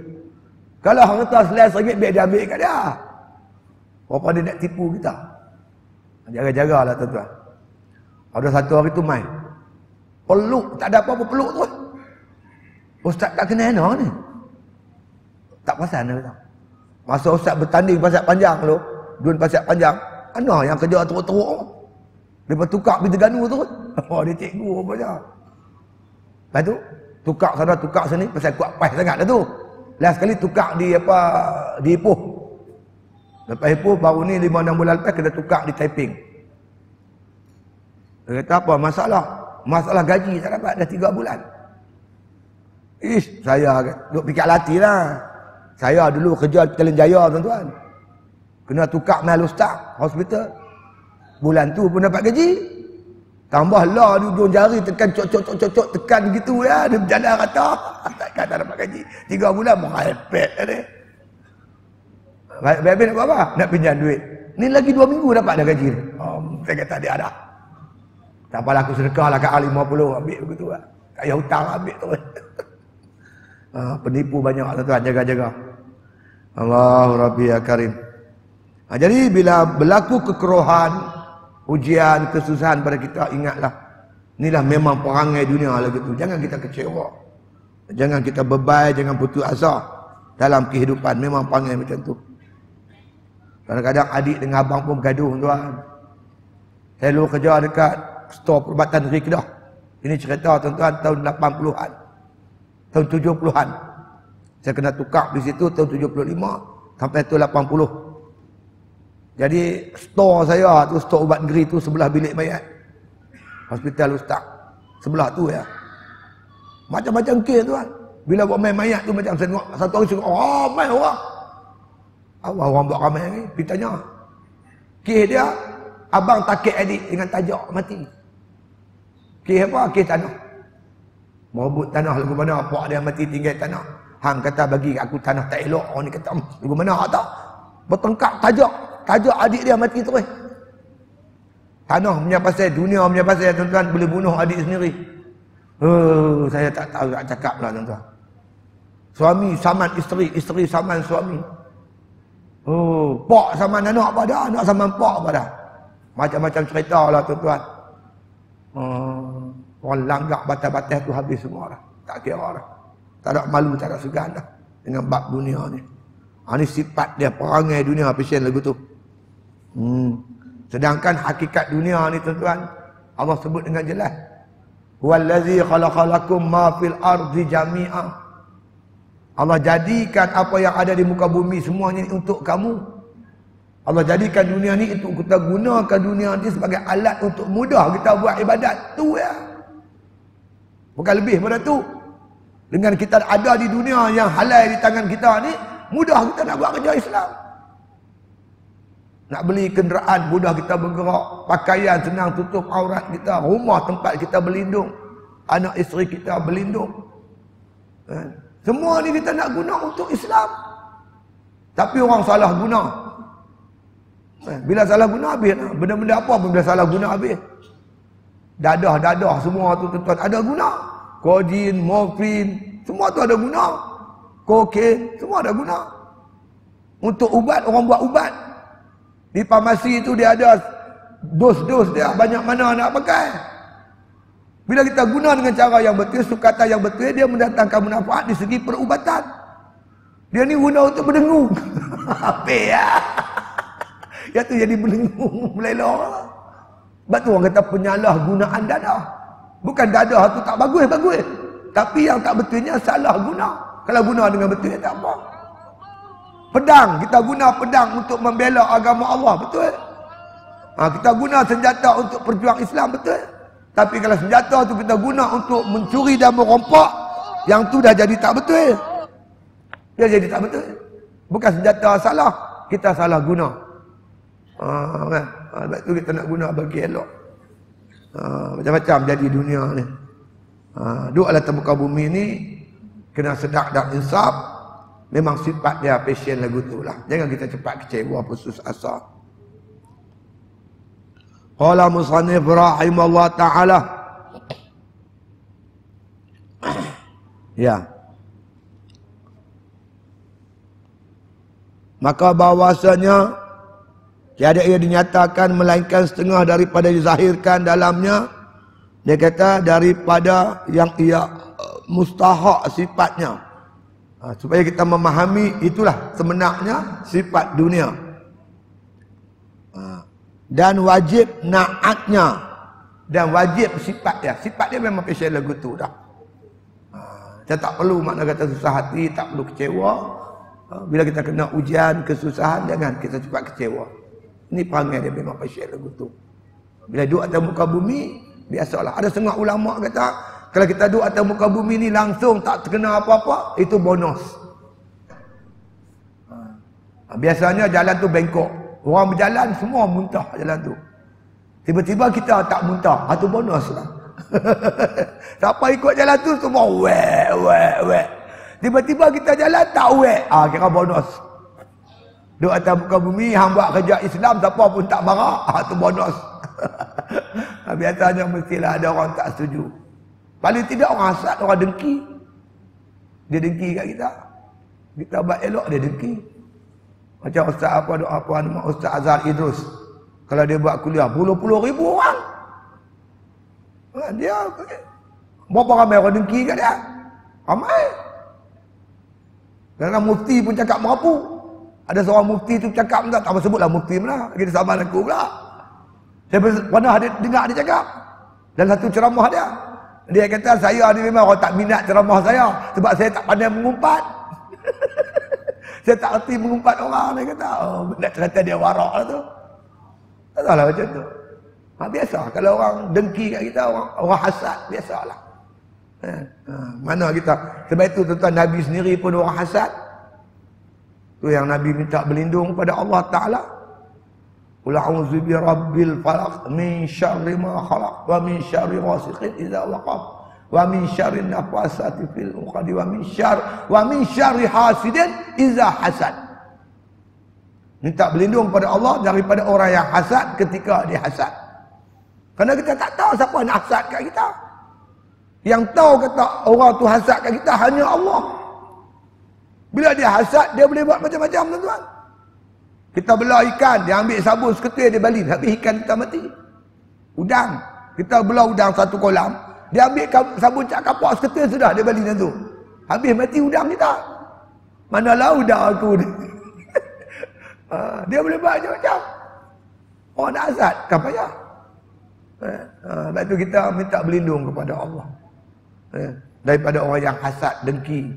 Kalau orang kata selai RM1 biar dia ambil kat dia. Berapa dia nak tipu kita? Jaga-jagalah tuan-tuan. Ada satu hari tu main. Peluk, tak ada apa-apa peluk tu. Ustaz tak kena enak ni. Tak perasan dia kata. Masa ustaz bertanding pasal panjang tu, dun pasal panjang, ana yang kerja teruk-teruk. Dia bertukar pergi Terengganu tu. Oh, dia cikgu apa je. Lepas tu, tukar sana, tukar sini, pasal kuat pas sangat dah tu. Last sekali tukar di di Ipoh. Lepas Ipoh, baru ni 5-6 bulan lepas, kita tukar di Taiping. Dia kata apa? Masalah gaji tak dapat, dah 3 bulan. Saya duk fikir lati lah. Saya dulu kerja di Petaling Jaya, tuan-tuan. Kena tukar mahal ustaz, hospital. Bulan tu pun dapat gaji. Tambah lah di ujung jari tekan cocok tekan gitu ya. Dia berjalan rata. Takkan tak dapat gaji. 3 bulan merepek ni. Baik-baik nak buat apa? Nak pinjam duit. Ni lagi 2 minggu dapat dah gaji ni. Saya kata dia ada. Tak apalah aku sedekah lah kat A50. Ambil begitu lah. Tak payah hutang ambil tu. Penipu banyak tuan-tuan, jaga-jaga. Allahu Rabbi ya Karim. Jadi bila berlaku kekerohan, ujian, kesusahan pada kita, ingatlah, inilah memang perangai dunia lah gitu. Jangan kita kecewa. Jangan kita bebai, jangan putus asa dalam kehidupan. Memang perangai macam tu. Kadang-kadang adik dengan abang pun bergaduh tuan. Saya dulu kerja dekat stor perubatan negeri Kedah. Ini cerita tuan-tuan tahun 80-an. Tahun 70-an. Saya kena tukar di situ tahun 75 sampai tahun 80. Jadi stor saya tu, stor ubat negeri tu sebelah bilik mayat. Hospital Ustaz. Sebelah tu ya. Macam-macam kes tuan. Bila buat main mayat tu macam saya tengok satu hari tengok ramai orang. Orang buat ramai ni. Pergi tanya. Kes dia, abang takik adik dengan tajak mati. Kes apa? Kes tanah. Merebut tanah lagu mana, pak dia mati tinggal tanah. Hang kata bagi aku tanah tak elok. Orang ni kata lagu mana tak? Bertengkar tajak adik dia mati terus. Tanah punya pasal, dunia punya pasal tuan-tuan, boleh bunuh adik sendiri. Saya tak tahu nak cakap lah tuan-tuan. Suami saman isteri saman suami. Pak saman anak apa dah, anak saman pak apa dah. Macam-macam cerita lah tuan-tuan. Orang langgak batas-batas tu habis semua lah. Tak kira lah. Tak ada malu, tak ada segan dah. Dengan bab dunia ni. Ini sifat dia, perangai dunia, pasien lagu tu. Sedangkan hakikat dunia ni tuan-tuan, Allah sebut dengan jelas. Wallazi khalaqalakum ma fil ardi jami'a. Allah jadikan apa yang ada di muka bumi semuanya untuk kamu. Allah jadikan dunia ni untuk kita gunakan dunia ni sebagai alat untuk mudah kita buat ibadat. Tu ya. Bukan lebih pada tu. Dengan kita ada di dunia yang halal di tangan kita ni, mudah kita nak buat kerja Islam. Nak beli kenderaan, mudah kita bergerak. Pakaian senang tutup aurat kita. Rumah tempat kita berlindung. Anak isteri kita berlindung. Semua ni kita nak guna untuk Islam. Tapi orang salah guna. Bila salah guna habis lah. Benda-benda apa pun bila salah guna habis. Dadah semua tu tuan-tuan ada guna. Kodin, morfin, semua tu ada guna. kokain, semua ada guna. Untuk ubat, orang buat ubat. Di farmasi itu dia ada dos-dos dia, banyak mana nak pakai. Bila kita guna dengan cara yang betul, sukatan yang betul, dia mendatangkan manfaat di segi perubatan. Dia ni guna untuk berdengung. Apa ya? Ya tu jadi berdengung, melelong. Sebab tu orang kata penyalahgunaan dadah. Bukan dadah tu tak bagus. Tapi yang tak betulnya salah guna. Kalau guna dengan betul, tak apa. Pedang, kita guna pedang untuk membela agama Allah, betul? Kita guna senjata untuk perjuang Islam, betul? Tapi kalau senjata tu kita guna untuk mencuri dan merompak, yang tu dah jadi tak betul. Dia jadi tak betul. Bukan senjata salah, kita salah guna. Kan? Sebab tu kita nak guna bagi elok. Macam-macam jadi dunia ni. Duk alam muka bumi ni kena sedar dan insaf. Memang sifat dia passion lagu tu lah. Jangan kita cepat kecewa putus asa. Qala musannif rahimahullah ta'ala. Ya. Maka bahwasanya tiada ia dinyatakan melainkan setengah daripada dizahirkan dalamnya. Dia kata daripada yang ia mustahak sifatnya. Supaya kita memahami itulah sebenarnya sifat dunia. Dan wajib naatnya. Dan wajib sifat dia. Sifat dia memang pasal lagu tu dah. Kita tak perlu makna kata susah hati, tak perlu kecewa. Bila kita kena ujian, kesusahan, jangan kita cepat kecewa. Ini perangai dia memang pasal lagu tu. Bila duduk atas muka bumi, biasalah. Ada setengah ulama kata, kalau kita duduk atas muka bumi ni langsung tak terkena apa-apa, itu bonus. Biasanya jalan tu bengkok. Orang berjalan semua muntah jalan tu. Tiba-tiba kita tak muntah, itu bonus lah. Siapa ikut jalan tu semua wek. Tiba-tiba kita jalan tak wek, kira bonus. Duduk atas muka bumi, hang buat kerja Islam, siapa pun tak marah, itu bonus. Biasanya mestilah ada orang tak setuju. Paling tidak orang hasad, orang dengki. Dia dengki kat kita. Kita buat elok, dia dengki. Macam Ustaz nama Ustaz Azhar Idrus. Kalau dia buat kuliah, puluh ribu orang. Dia, berapa ramai orang dengki kat dia? Ramai. Kadang-kadang mufti pun cakap merapu. Ada seorang mufti tu cakap, tak apa sebutlah mufti mana. Lagi dia sama aku pula. Saya pernah dengar dia cakap. Dan satu ceramah dia. Dia kata, saya ni memang orang tak minat ceramah saya. Sebab saya tak pandai mengumpat. Saya tak erti mengumpat orang. Dia kata, nak cerita dia warak lah tu. Tak salah macam tu. Biasa. Kalau orang dengki kat kita, orang hasad, biasalah. Mana kita. Sebab itu tuan-tuan, Nabi sendiri pun orang hasad. Tu yang Nabi minta berlindung pada Allah Ta'ala. Qul a'udzu bi rabbil falaq min syarri ma khalaq wa min syarri ghasiqin idza waqab wa min syarri nafasati fil 'uqad wa min syarri hasidin idza hasad. Minta berlindung pada Allah daripada orang yang hasad ketika dia hasad. Kerana kita tak tahu siapa nak hasad kat kita. Yang tahu kata orang tu hasad kat kita hanya Allah. Bila dia hasad, dia boleh buat macam-macam, tuan-tuan. Kita belah ikan, dia ambil sabun seketul dia balin, habis ikan kita mati. Udang, kita belah udang satu kolam, dia ambil sabun cak kapak seketul sudah dia balin tu. Habis mati udang kita. Manalah udang aku ni. Dia boleh buat macam-macam. Orang nak hasad, kan payah. Sebab tu kita minta berlindung kepada Allah. Daripada orang yang hasad, dengki.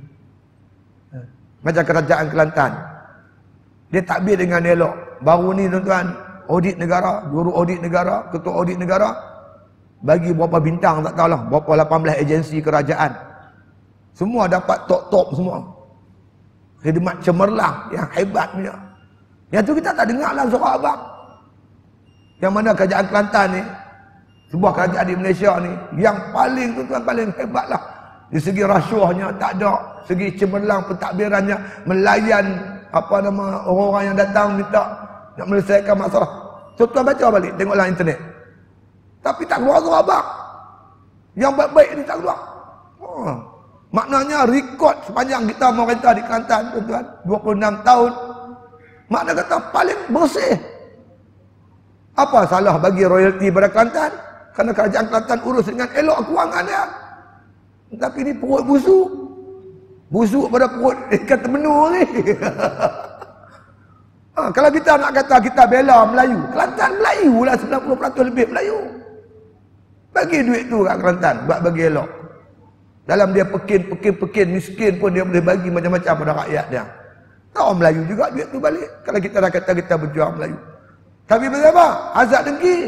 Macam kerajaan Kelantan. Dia takbir dengan elok. Baru ni tuan-tuan, audit negara, guru audit negara, ketua audit negara, bagi berapa bintang tak tahulah, berapa 18 agensi kerajaan. Semua dapat top-top semua. Khidmat cemerlang yang hebat punya. Yang tu kita tak dengar lah suara abang. Yang mana kerajaan Kelantan ni, sebuah kerajaan di Malaysia ni, yang paling tuan-tuan paling hebat lah. Di segi rasuahnya tak ada, segi cemerlang pentadbirannya, melayan orang-orang yang datang minta nak menyelesaikan masalah. Tuan-tuan baca balik, tengoklah internet. Tapi tak keluar suara abang. Yang baik-baik ni tak keluar. Maknanya rekod sepanjang kita memerintah di Kelantan, tuan-tuan, 26 tahun. Makna kata paling bersih. Apa salah bagi royalti pada Kelantan? Kerana kerajaan Kelantan urus dengan elok kewangan dia. Tapi ni perut busuk. Busuk pada perut ikan termenur ni. Kalau kita nak kata kita bela Melayu, Kelantan Melayu lah, 90% lebih Melayu. Bagi duit tu kat Kelantan, buat bagi elok. Dalam dia pekin miskin pun dia boleh bagi macam-macam pada rakyat dia. Tahu Melayu juga duit tu balik. Kalau kita dah kata kita berjuang Melayu. Tapi apa? Azab dengki.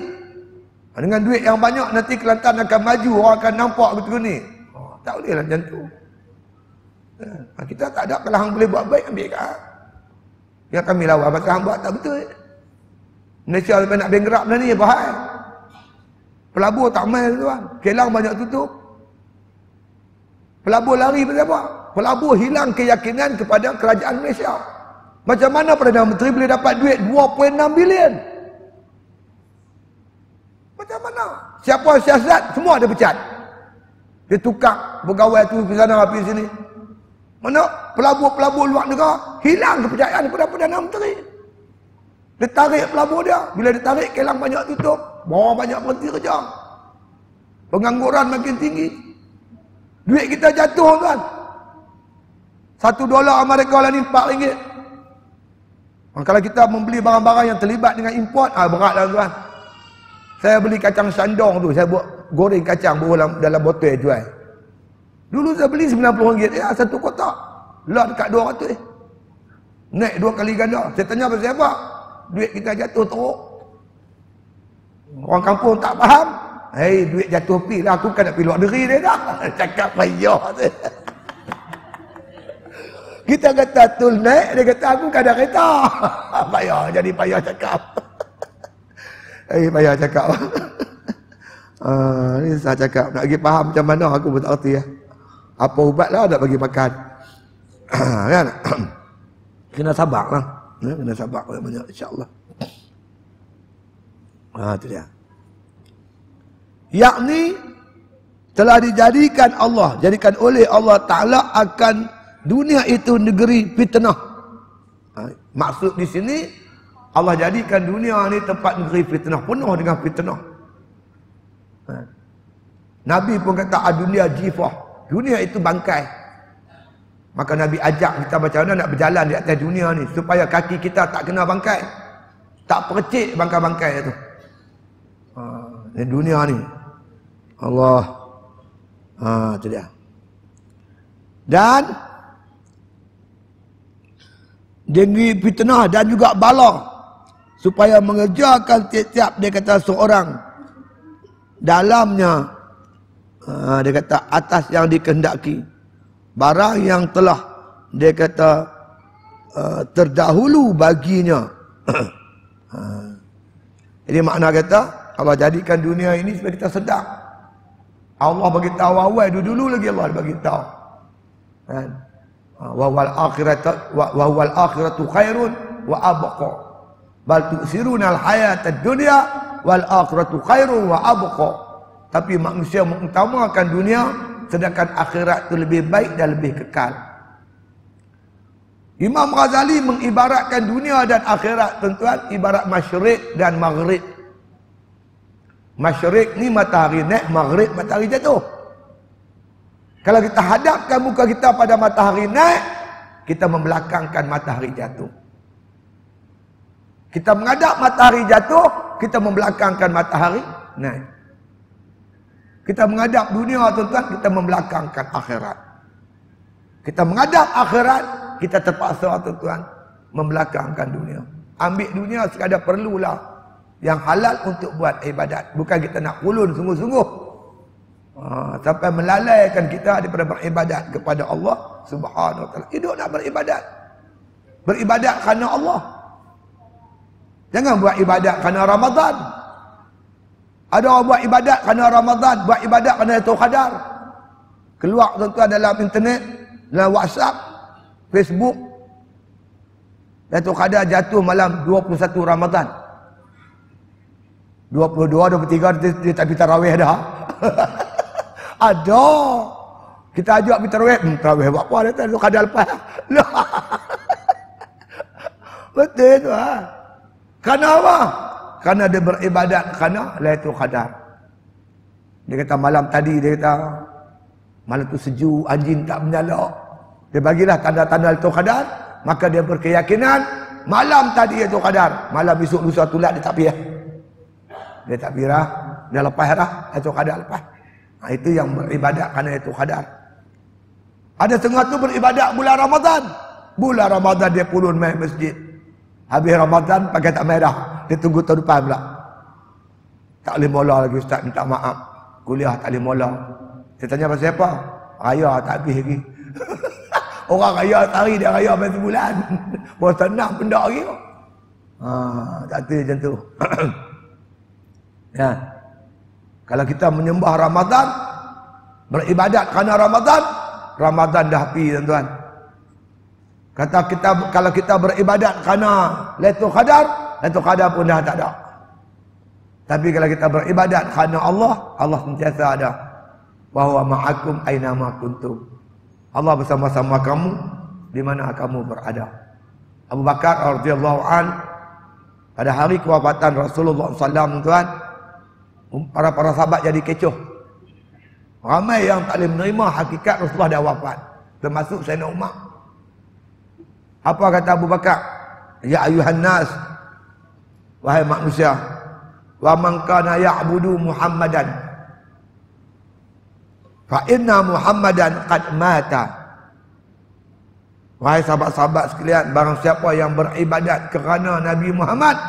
Dengan duit yang banyak nanti Kelantan akan maju, orang akan nampak betul ni. Tak boleh lah macam tu. Kita tak ada, kalau hang boleh buat baik, ambil kat. Yang kami lawan, pasal hang buat tak betul. Malaysia sampai nak bankrupt dah ni, bahaya. Pelabur tak main tuan. Kelang banyak tutup. Pelabur lari pasal apa? Pelabur hilang keyakinan kepada kerajaan Malaysia. Macam mana Perdana Menteri boleh dapat duit 2.6 bilion? Macam mana? Siapa siasat, semua dia pecat. Dia tukar pegawai tu ke sana pergi sini. Mana pelabur-pelabur luar negara hilang kepercayaan kepada Perdana Menteri. Dia tarik pelabur dia. Bila dia tarik, Kelang banyak tutup. Orang banyak berhenti kerja. Pengangguran makin tinggi. Duit kita jatuh kan. $1 Amerika lah ni RM4. Kalau kita membeli barang-barang yang terlibat dengan import, berat lah tuan. Saya beli kacang sandong tu, saya buat goreng kacang dalam botol jual. Dulu saya beli RM90, ya, satu kotak. Lah dekat 200. Naik 2 kali ganda. Saya tanya pasal apa? Duit kita jatuh teruk. Orang kampung tak faham. Hei, duit jatuh pi lah, aku kan nak pergi luar negeri dia dah. Cakap payah tu. Kita kata tul naik, dia kata aku kan ada kereta. Payah, jadi payah cakap. Payah cakap. Ni saya cakap, nak pergi faham macam mana aku pun tak erti ya. Apa ubat lah nak bagi makan. Kan? Kena sabar lah. Kena sabar banyak insya-Allah. Itu dia. Yakni telah dijadikan Allah, jadikan oleh Allah Ta'ala akan dunia itu negeri fitnah. Maksud di sini Allah jadikan dunia ni tempat negeri fitnah, penuh dengan fitnah. Nabi pun kata dunia jifah, dunia itu bangkai. Maka Nabi ajak kita macam mana nak berjalan di atas dunia ni supaya kaki kita tak kena bangkai, tak percik bangkai-bangkai itu. Di dunia ni Allah, itu dia. Dan negeri fitnah dan juga bala supaya mengejarkan tiap-tiap, dia kata, seorang dalamnya, dia kata atas yang dikehendaki, barang yang telah, dia kata, terdahulu baginya. Jadi makna kata Allah jadikan dunia ini supaya kita sedar. Allah bagi tahu awal dulu lagi Allah bagi tahu. Kan? Wa wal akhiratu khairun wa abqa. Bal tu'siruna al hayatad dunya wal akhiratu khairun wa abqa. Tapi manusia mengutamakan dunia sedangkan akhirat itu lebih baik dan lebih kekal. Imam Ghazali mengibaratkan dunia dan akhirat, tuan-tuan, ibarat masyriq dan maghrib. Masyriq ni matahari naik, maghrib matahari jatuh. Kalau kita hadapkan muka kita pada matahari naik, kita membelakangkan matahari jatuh. Kita menghadap matahari jatuh, kita membelakangkan matahari naik. Kita menghadap dunia, tuan-tuan, kita membelakangkan akhirat. Kita menghadap akhirat, kita terpaksa, tuan-tuan, membelakangkan dunia. Ambil dunia sekadar perlulah yang halal untuk buat ibadat. Bukan kita nak ulun sungguh-sungguh. Sampai melalaikan kita daripada beribadat kepada Allah Subhanahu Wa Taala. Hidup nak beribadat. Beribadat kerana Allah. Jangan buat ibadat kerana Ramadan. Ada orang buat ibadat kerana Ramadan, buat ibadat kerana Lailatul Qadar. Keluar, tuan-tuan, dalam internet, dalam WhatsApp, Facebook, Lailatul Qadar jatuh malam 21 Ramadan. 22, 23 dia tak pergi tarawih dah. Ada. Kita ajak pergi tarawih. Tarawih buat apa dia tu? Kadar lepas. Betul tu ha. Kerana apa? Kerana dia beribadat kerana Lailatul Qadar. Dia kata malam tadi, dia kata malam tu sejuk, anjing tak menyala. Dia bagilah tanda-tanda Lailatul Qadar, maka dia berkeyakinan malam tadi Lailatul Qadar, malam esok lusa tulat dia tak pergi. Dia tak pergi dah, dia lepas dah Lailatul Qadar lepas. Itu yang beribadat kerana Lailatul Qadar. Ada setengah tu beribadat bulan Ramadan. Bulan Ramadan dia pulun main masjid. Habis Ramadan pakai tak main dah. Dia tunggu tahun depan pula. Tak boleh mola lagi ustaz, minta maaf. Kuliah tak boleh mola. Saya tanya pasal apa? Raya tak habis lagi. Orang raya sehari, dia raya sampai sebulan. Baru senang benda lagi. Tak tu macam tu. Ya. Kalau kita menyembah Ramadan, beribadat kerana Ramadan, Ramadan dah pergi tuan-tuan. Kata kita, kalau kita beribadat kerana Lailatul Qadar, Lailatul Qadar pun dah tak ada. Tapi kalau kita beribadat kerana Allah, Allah sentiasa ada. Bahwa ma'akum aina ma kuntum. Allah bersama-sama kamu di mana kamu berada. Abu Bakar radhiyallahu an, pada hari kewafatan Rasulullah SAW, tuan, para sahabat jadi kecoh. Ramai yang tak boleh menerima hakikat Rasulullah dah wafat, termasuk Sayyidina Umar. Apa kata Abu Bakar? Ya ayuhan nas, wahai manusia, wa man kana ya'budu Muhammadan fa inna Muhammadan qad mata. Wahai sahabat-sahabat sekalian, barang siapa yang beribadat kerana Nabi Muhammad,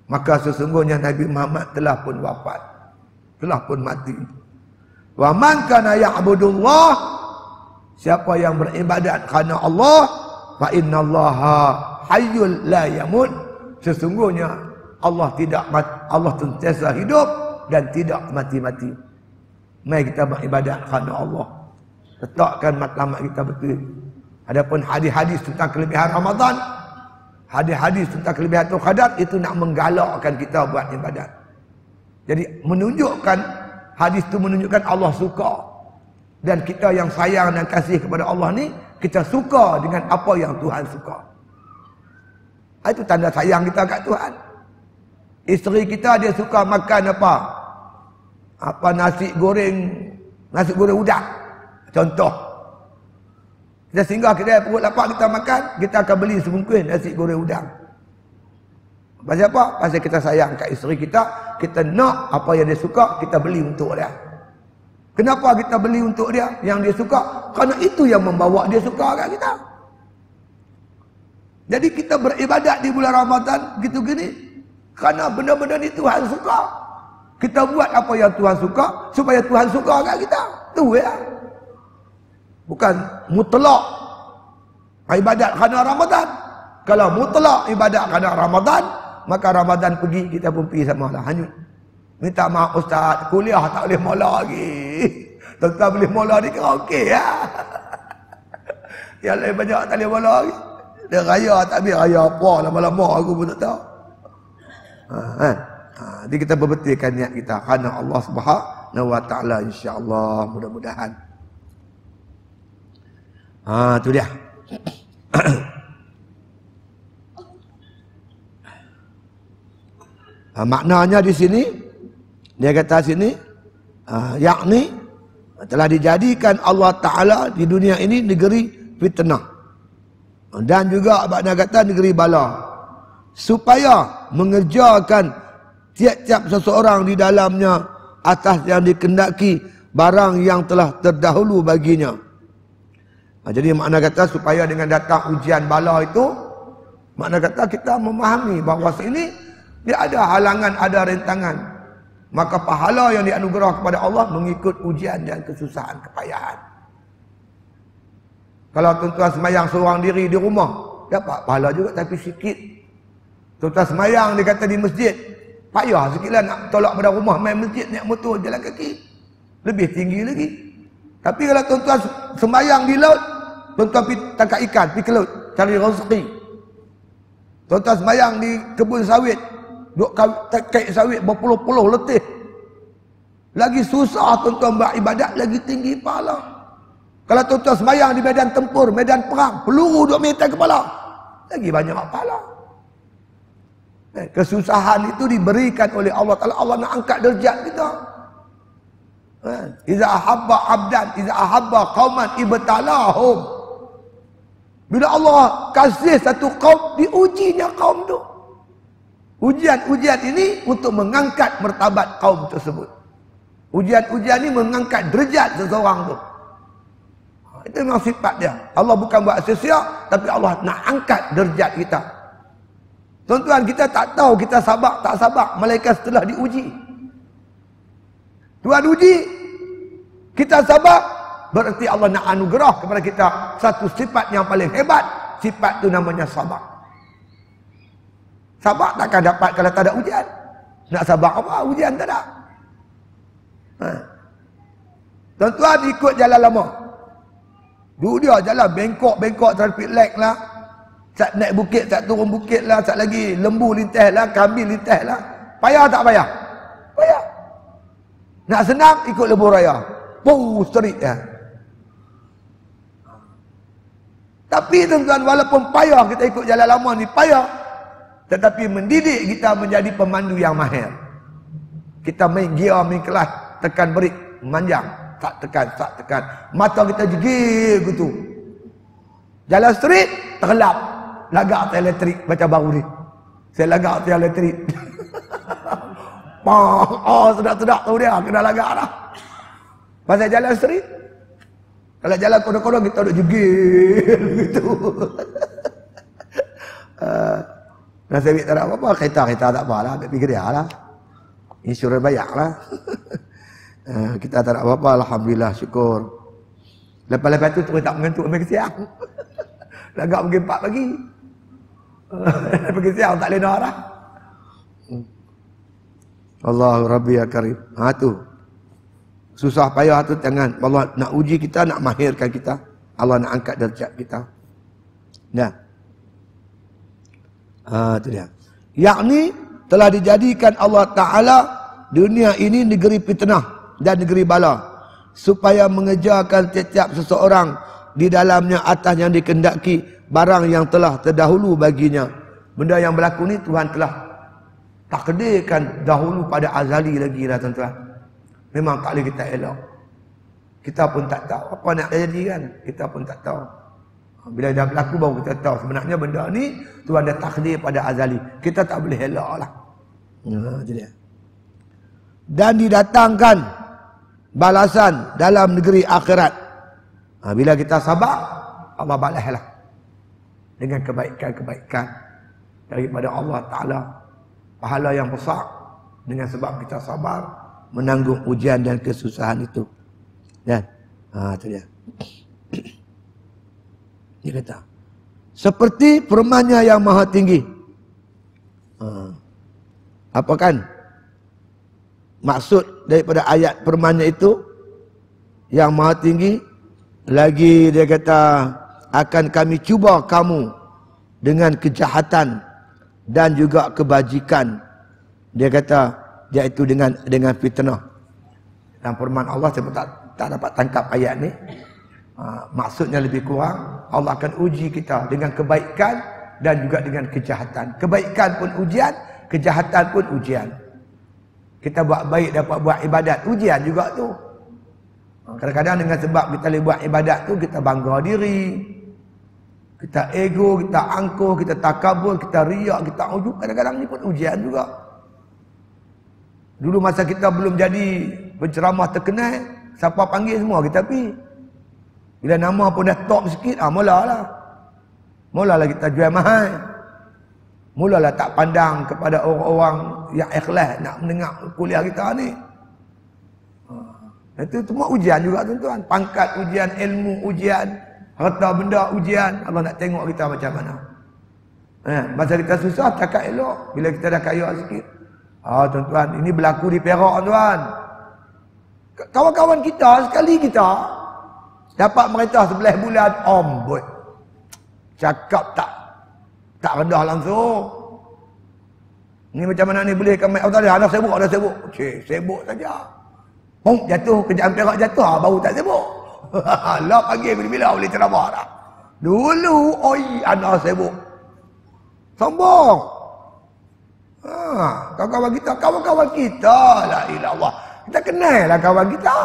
maka sesungguhnya Nabi Muhammad telah pun wafat, telah pun mati. Wa man kana ya'budullah, siapa yang beribadat kerana Allah, fa innallaha hayyul la yamut, sesungguhnya Allah tidak mati, Allah sentiasa hidup dan tidak mati-mati. Mari kita beribadat kerana Allah. Letakkan matlamat kita betul. Adapun hadis-hadis tentang kelebihan Ramadan, hadis-hadis tentang kelebihan Lailatul Qadar, itu nak menggalakkan kita buat ibadat. Jadi menunjukkan, hadis itu menunjukkan Allah suka. Dan kita yang sayang dan kasih kepada Allah ni, kita suka dengan apa yang Tuhan suka. Itu tanda sayang kita kat Tuhan. Isteri kita dia suka makan apa? Apa nasi goreng udang. Contoh. Kita singgah kedai perut lapar kita makan, kita akan beli sebungkus nasi goreng udang. Pasal apa? Pasal kita sayang kat isteri kita, kita nak apa yang dia suka, kita beli untuk dia. Kenapa kita beli untuk dia yang dia suka? Kerana itu yang membawa dia suka kat kita. Jadi kita beribadat di bulan Ramadan gitu gini kerana benda-benda ni Tuhan suka. Kita buat apa yang Tuhan suka supaya Tuhan suka kat kita. Tu ya. Bukan mutlak ibadat kerana Ramadan. Kalau mutlak ibadat kerana Ramadan, maka Ramadan pergi, kita pun pergi samalah, hanyut. Minta maaf ustaz, kuliah tak boleh mola lagi. Tuan-tuan boleh mola ni kira okey ya. Yang lain banyak tak boleh mola lagi. Dia raya tak habis, raya apa lama-lama aku pun tak tahu. Jadi kita berbetulkan niat kita kerana Allah Subhanahu wa taala, insya-Allah, mudah-mudahan. Tu dia. Maknanya di sini dia kata sini yakni telah dijadikan Allah Taala di dunia ini negeri fitnah dan juga makna kata negeri bala, supaya mengerjakan tiap-tiap seseorang di dalamnya atas yang dikehendaki barang yang telah terdahulu baginya. Jadi makna kata supaya dengan datang ujian bala itu, makna kata kita memahami bahawa sini dia ada halangan, ada rintangan. Maka pahala yang dianugerah kepada Allah mengikut ujian dan kesusahan, kepayahan. Kalau tuan-tuan semayang seorang diri di rumah, dapat pahala juga tapi sikit. Tuan-tuan semayang dia kata di masjid, payah sikitlah nak tolak pada rumah, main masjid, naik motor, jalan kaki. Lebih tinggi lagi. Tapi kalau tuan-tuan sembahyang di laut, tuan-tuan pergi tangkap ikan, pergi ke laut, cari rezeki. Tuan-tuan sembahyang di kebun sawit, duk kait sawit berpuluh-puluh letih. Lagi susah tuan-tuan beribadat, lagi tinggi pahala. Kalau tuan-tuan sembahyang di medan tempur, medan perang, peluru duk metal kepala, lagi banyak pahala. Kesusahan itu diberikan oleh Allah Ta'ala. Allah nak angkat derajat kita. Iza ahabba abdan, iza ahabba qauman ibtalahum. Bila Allah kasih satu kaum, diujinya kaum tu. Ujian-ujian ini untuk mengangkat martabat kaum tersebut. Ujian-ujian ini mengangkat derajat seseorang tu. Itu memang sifat dia. Allah bukan buat sia-sia, tapi Allah nak angkat derajat kita. Tuan-tuan, kita tak tahu kita sabar tak sabar, malaikat setelah diuji. Tuhan uji, kita sabar, berarti Allah nak anugerah kepada kita satu sifat yang paling hebat. Sifat tu namanya sabar. Sabar takkan dapat kalau tak ada ujian. Nak sabar apa? Ujian tak ada. Tuan-tuan ikut jalan lama. Dulu dia jalan bengkok traffic light lah. Sat naik bukit, sat turun bukit lah, sat lagi lembu lintas lah, kambing lintas lah. Payah tak payah? Payah. Nak senang, ikut lebuh raya. Street ya. Tapi tuan-tuan, walaupun payah kita ikut jalan lama ni, payah. Tetapi mendidik kita menjadi pemandu yang mahir. Kita main gear, main kelas, tekan break, manjang. Tak tekan. Mata kita jegil gitu. Jalan street, terlap. Lagak atas elektrik, macam baru ni. Saya lagak atas elektrik. Sedap-sedap tu dia, kena lagak dah. Pasal jalan street. Kalau jalan kodok-kodok, kita duduk jegil gitu. Nasib tak ada apa-apa, kereta tak apa lah, ambil pergi dia lah. Insurans bayar lah. Kita tak ada apa-apa, alhamdulillah, syukur. Lepas-lepas tu tak mengantuk sampai ke siang. Lagak pergi 4 pagi. Pergi siang tak lena dah. Allah Rabbi ya Karim. Tu. Susah payah tu jangan. Allah nak uji kita, nak mahirkan kita. Allah nak angkat derajat kita. Nah. Itu dia. Yakni telah dijadikan Allah Ta'ala dunia ini negeri fitnah dan negeri bala, supaya mengejarkan setiap seseorang di dalamnya atas yang dikehendaki barang yang telah terdahulu baginya. Benda yang berlaku ni Tuhan telah takdirkan dahulu pada azali lagi lah tuan-tuan. Memang tak boleh kita elak. Kita pun tak tahu apa nak jadi kan. Kita pun tak tahu. Bila dah berlaku baru kita tahu sebenarnya benda ni Tuhan dah takdir pada azali. Kita tak boleh elak lah. Itu dia. Dan didatangkan balasan dalam negeri akhirat. Bila kita sabar, Allah balaslah dengan kebaikan-kebaikan daripada Allah Ta'ala. Pahala yang besar dengan sebab kita sabar menanggung ujian dan kesusahan itu. Dan itu dia. Dia kata, seperti firman-Nya yang maha tinggi. Apa kan maksud daripada ayat firman-Nya itu yang maha tinggi? Lagi dia kata, akan kami cuba kamu dengan kejahatan dan juga kebajikan. Dia kata, iaitu dengan fitnah. Dan firman Allah saya tak dapat tangkap ayat ni. Maksudnya lebih kurang, Allah akan uji kita dengan kebaikan dan juga dengan kejahatan. Kebaikan pun ujian, kejahatan pun ujian. Kita buat baik dapat buat ibadat, ujian juga tu. Kadang-kadang dengan sebab kita boleh buat ibadat tu, kita bangga diri, kita ego, kita angkuh, kita takabur, kita riak, kita ujub. Kadang-kadang ni pun ujian juga. Dulu masa kita belum jadi penceramah terkenal, siapa panggil semua kita pergi. Bila nama pun dah top sikit, mulalah. Mulalah kita jual mahal. Mulalah tak pandang kepada orang-orang yang ikhlas nak mendengar kuliah kita ni. Itu semua ujian juga tuan-tuan. Pangkat ujian, ilmu ujian, harta benda ujian. Allah nak tengok kita macam mana. Masa kita susah, cakap elok. Bila kita dah kaya sikit. Tuan-tuan, ini berlaku di Perak tuan. Kawan-kawan kita, sekali kita dapat merintah 11 bulan, amboi. Cakap tak rendah langsung. Ni macam mana ni boleh kami tadi anak sibuk, ada sibuk. Cik, sibuk saja. Jatuh kerjaan Perak jatuh, baru tak sibuk. Lah pagi bila boleh ceramah dah. Dulu anak sibuk. Sombong. Kawan-kawan kita la ilallah. Kita kenal lah kawan kita.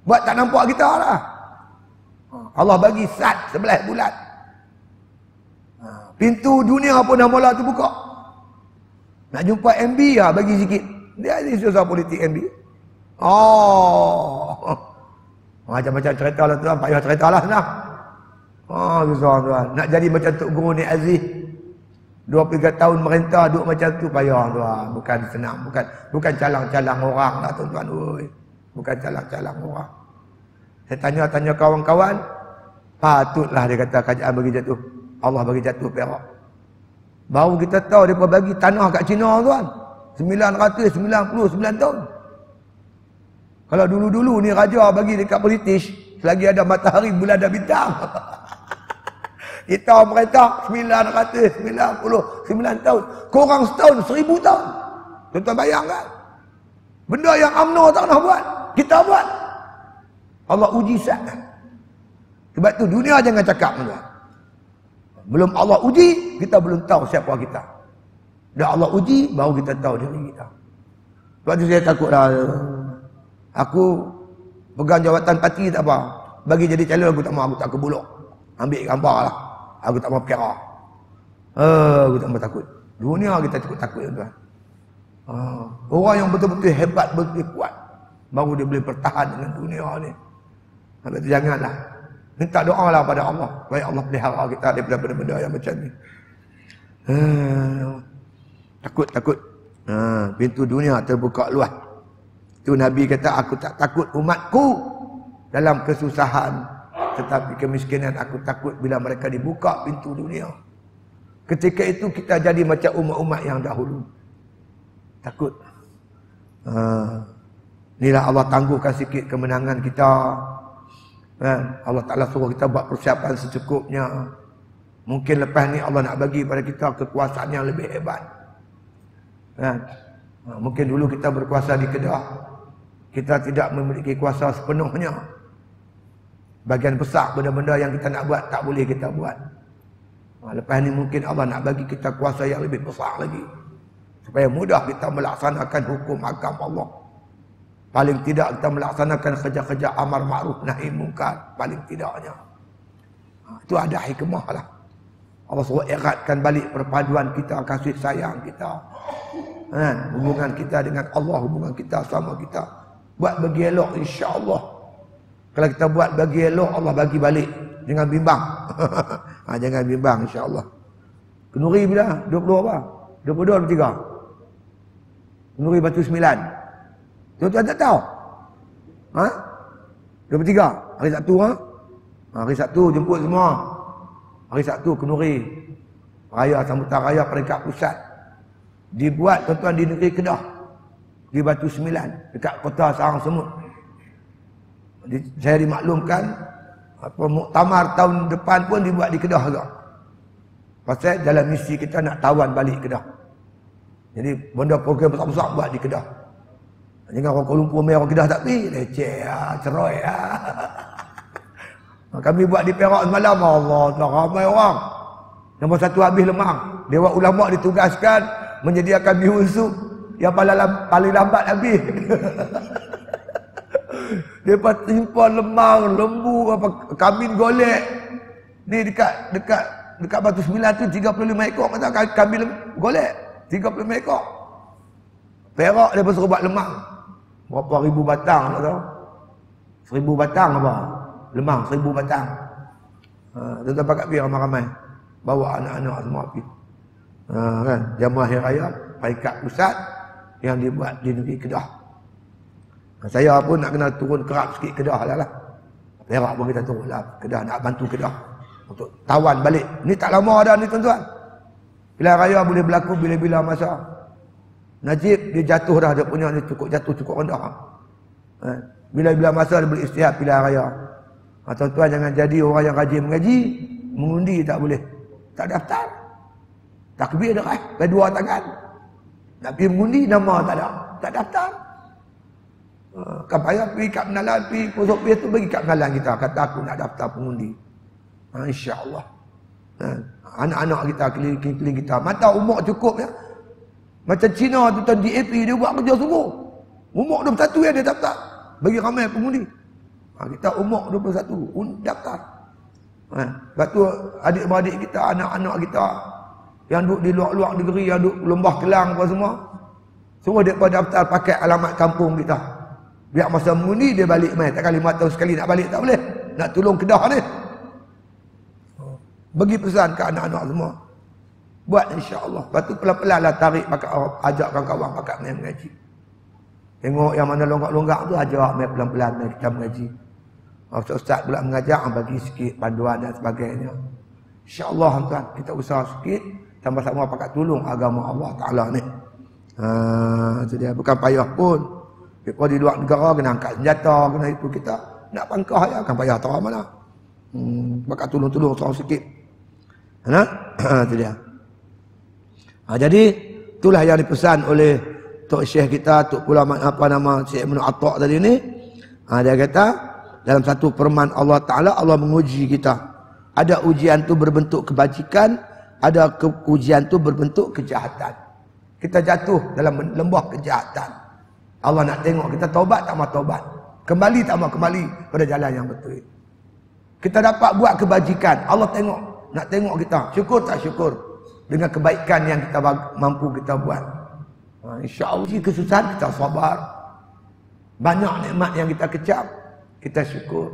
Buat tak nampak kita lah. Allah bagi sat 11 bulan. Pintu dunia pun dah mula terbuka. Nak jumpa MB lah bagi sikit. Dia ada susah politik MB. Macam-macam cerita lah tuan. Payah cerita lah senang. Susah tuan. Nak jadi macam Tok Guru Nik Aziz. 23 tahun merintah duduk macam tu payah tuan. Bukan senang. Bukan calang-calang orang lah tuan-tuan. Bukan calang-calang orang. Saya tanya-tanya kawan-kawan. Patutlah dia kata kerajaan bagi jatuh. Allah bagi jatuh Perak. Baru kita tahu dia bagi tanah kat Cina tuan. 999 tahun. Kalau dulu-dulu ni raja bagi dekat British, selagi ada matahari, bulan dan bintang. Kita merintah 999 tahun. Korang setahun 1000 tahun. Tuan-tuan bayangkan. Benda yang UMNO tak pernah buat, kita buat. Allah uji sangat. Sebab tu dunia jangan cakap tuan. Belum Allah uji, kita belum tahu siapa kita. Dah Allah uji, baru kita tahu diri kita. Sebab tu saya takut dah. Aku pegang jawatan parti tak apa. Bagi jadi calon aku tak mahu, aku tak kebuluk. Ambil gambar lah. Aku tak mahu kira. Aku tak mahu takut. Dunia kita cukup takut tuan. Orang yang betul-betul hebat, betul-betul kuat, baru dia boleh bertahan dengan dunia ni. Sebab tu janganlah. Minta doa lah pada Allah. Baik Allah pelihara kita daripada benda-benda yang macam ni. Takut. Pintu dunia terbuka luas. Itu Nabi kata, aku tak takut umatku dalam kesusahan. Tetapi kemiskinan aku takut bila mereka dibuka pintu dunia. Ketika itu kita jadi macam umat-umat yang dahulu. Takut. Inilah Allah tangguhkan sikit kemenangan kita. Allah Ta'ala suruh kita buat persiapan secukupnya. Mungkin lepas ni Allah nak bagi pada kita kekuasaan yang lebih hebat. Mungkin dulu kita berkuasa di Kedah, kita tidak memiliki kuasa sepenuhnya. Bagian besar benda-benda yang kita nak buat tak boleh kita buat. Lepas ni mungkin Allah nak bagi kita kuasa yang lebih besar lagi, supaya mudah kita melaksanakan hukum agama Allah. Paling tidak kita melaksanakan kerja-kerja amar ma'ruf nahi munkar. Paling tidaknya. Itu ada hikmah lah. Allah suruh eratkan balik perpaduan kita, kasih sayang kita. Hubungan kita dengan Allah, hubungan kita sama kita. Buat bagi elok insya-Allah. Kalau kita buat bagi elok, Allah bagi balik. Jangan bimbang. Jangan bimbang insya-Allah. Kenduri bila? 20 apa? 22 23. Kenduri Batu 9. Tuan-tuan tak tahu? 23 hari Sabtu hari Sabtu jemput semua. Hari Sabtu Kenduri. Raya sambutan raya peringkat pusat. Dibuat tuan-tuan di negeri Kedah. Di Batu 9 dekat kota Sarang Semut. Saya dimaklumkan muktamar tahun depan pun dibuat di Kedah juga. Pasal dalam misi kita nak tawan balik Kedah. Jadi benda program besar-besar buat di Kedah. Jangan orang Kuala Lumpur main orang Kedah tak pergi. Leceh cerai Kami buat di Perak semalam. Allah, tak ramai orang. Nombor 1 habis lemang. Dewan ulama ditugaskan menyediakan bihun sup yang paling lambat habis. Depa simpan lemang, lembu, kambing golek. Ni dekat Batu 9 tu 35 ekor kata kambing golek. 35 ekor. Perak depa suruh buat lemang. Berapa ribu batang tak tahu? 1000 batang apa? Lemang 1000 batang. Tuan-tuan pakat pergi ramai-ramai. Bawa anak-anak semua pergi. Kan? Jamaah Hari Raya peringkat pusat yang dibuat di negeri Kedah. Saya pun nak kena turun kerap sikit Kedah lah. Perak pun kita turun lah. Kedah nak bantu Kedah untuk tawan balik. Ni tak lama dah ni tuan-tuan. Pilihan raya boleh berlaku bila-bila masa. Najib dia jatuh dah, dia punya ni cukup rendah. Bila-bila masa dia boleh istihad pilihan raya. Tuan-tuan jangan jadi orang yang rajin mengaji, mengundi tak boleh. Tak daftar. Takbir dah kedua tangan. Nak pergi mengundi nama tak ada. Tak daftar. Kan payah pergi kat penalan, pergi pusat pes tu bagi kat penalan kita. Kata aku nak daftar pengundi. InsyaAllah. Anak-anak kita, keliling kita. Mata umur cukup ya. Macam Cina tu tuan DAP dia buat kerja sungguh. Umur 21 ya dia daftar. Bagi ramai pengundi. Kita umur 21 daftar. Lepas tu adik-beradik kita, anak-anak kita yang duduk di luar-luar negeri, yang duduk Lembah Kelang apa semua. Semua mereka daftar pakai alamat kampung kita. Biar masa mengundi dia balik main. Takkan 5 tahun sekali nak balik tak boleh. Nak tolong Kedah ni. Bagi pesan ke anak-anak semua. Buat insya-Allah. Lepas tu pelan-pelan lah tarik pakai ajak kawan-kawan pakai main mengaji. Tengok yang mana longgak-longgak tu ajak main pelan-pelan main kita mengaji. Ustaz-ustaz pula mengajar bagi sikit panduan dan sebagainya. InsyaAllah tuan kita usaha sikit sama-sama pakai tolong agama Allah Ta'ala ni. Itu dia bukan payah pun. Kalau di luar negara kena angkat senjata, kena itu kita nak pangkah ya kan payah tahu mana. Pakai tolong-tolong usaha sikit. Itu dia. Jadi itulah yang dipesan oleh Tok Syekh kita, Tok Ulama apa nama Syekh Ibn Atta' tadi ni. Dia kata dalam satu firman Allah Ta'ala, Allah menguji kita. Ada ujian tu berbentuk kebajikan, ada ujian tu berbentuk kejahatan. Kita jatuh dalam lembah kejahatan. Allah nak tengok kita taubat tak mau taubat. Kembali tak mau kembali pada jalan yang betul. Kita dapat buat kebajikan. Allah tengok. Nak tengok kita. Syukur tak syukur. Dengan kebaikan yang kita mampu kita buat. InsyaAllah kesusahan kita sabar. Banyak nikmat yang kita kecap. Kita syukur.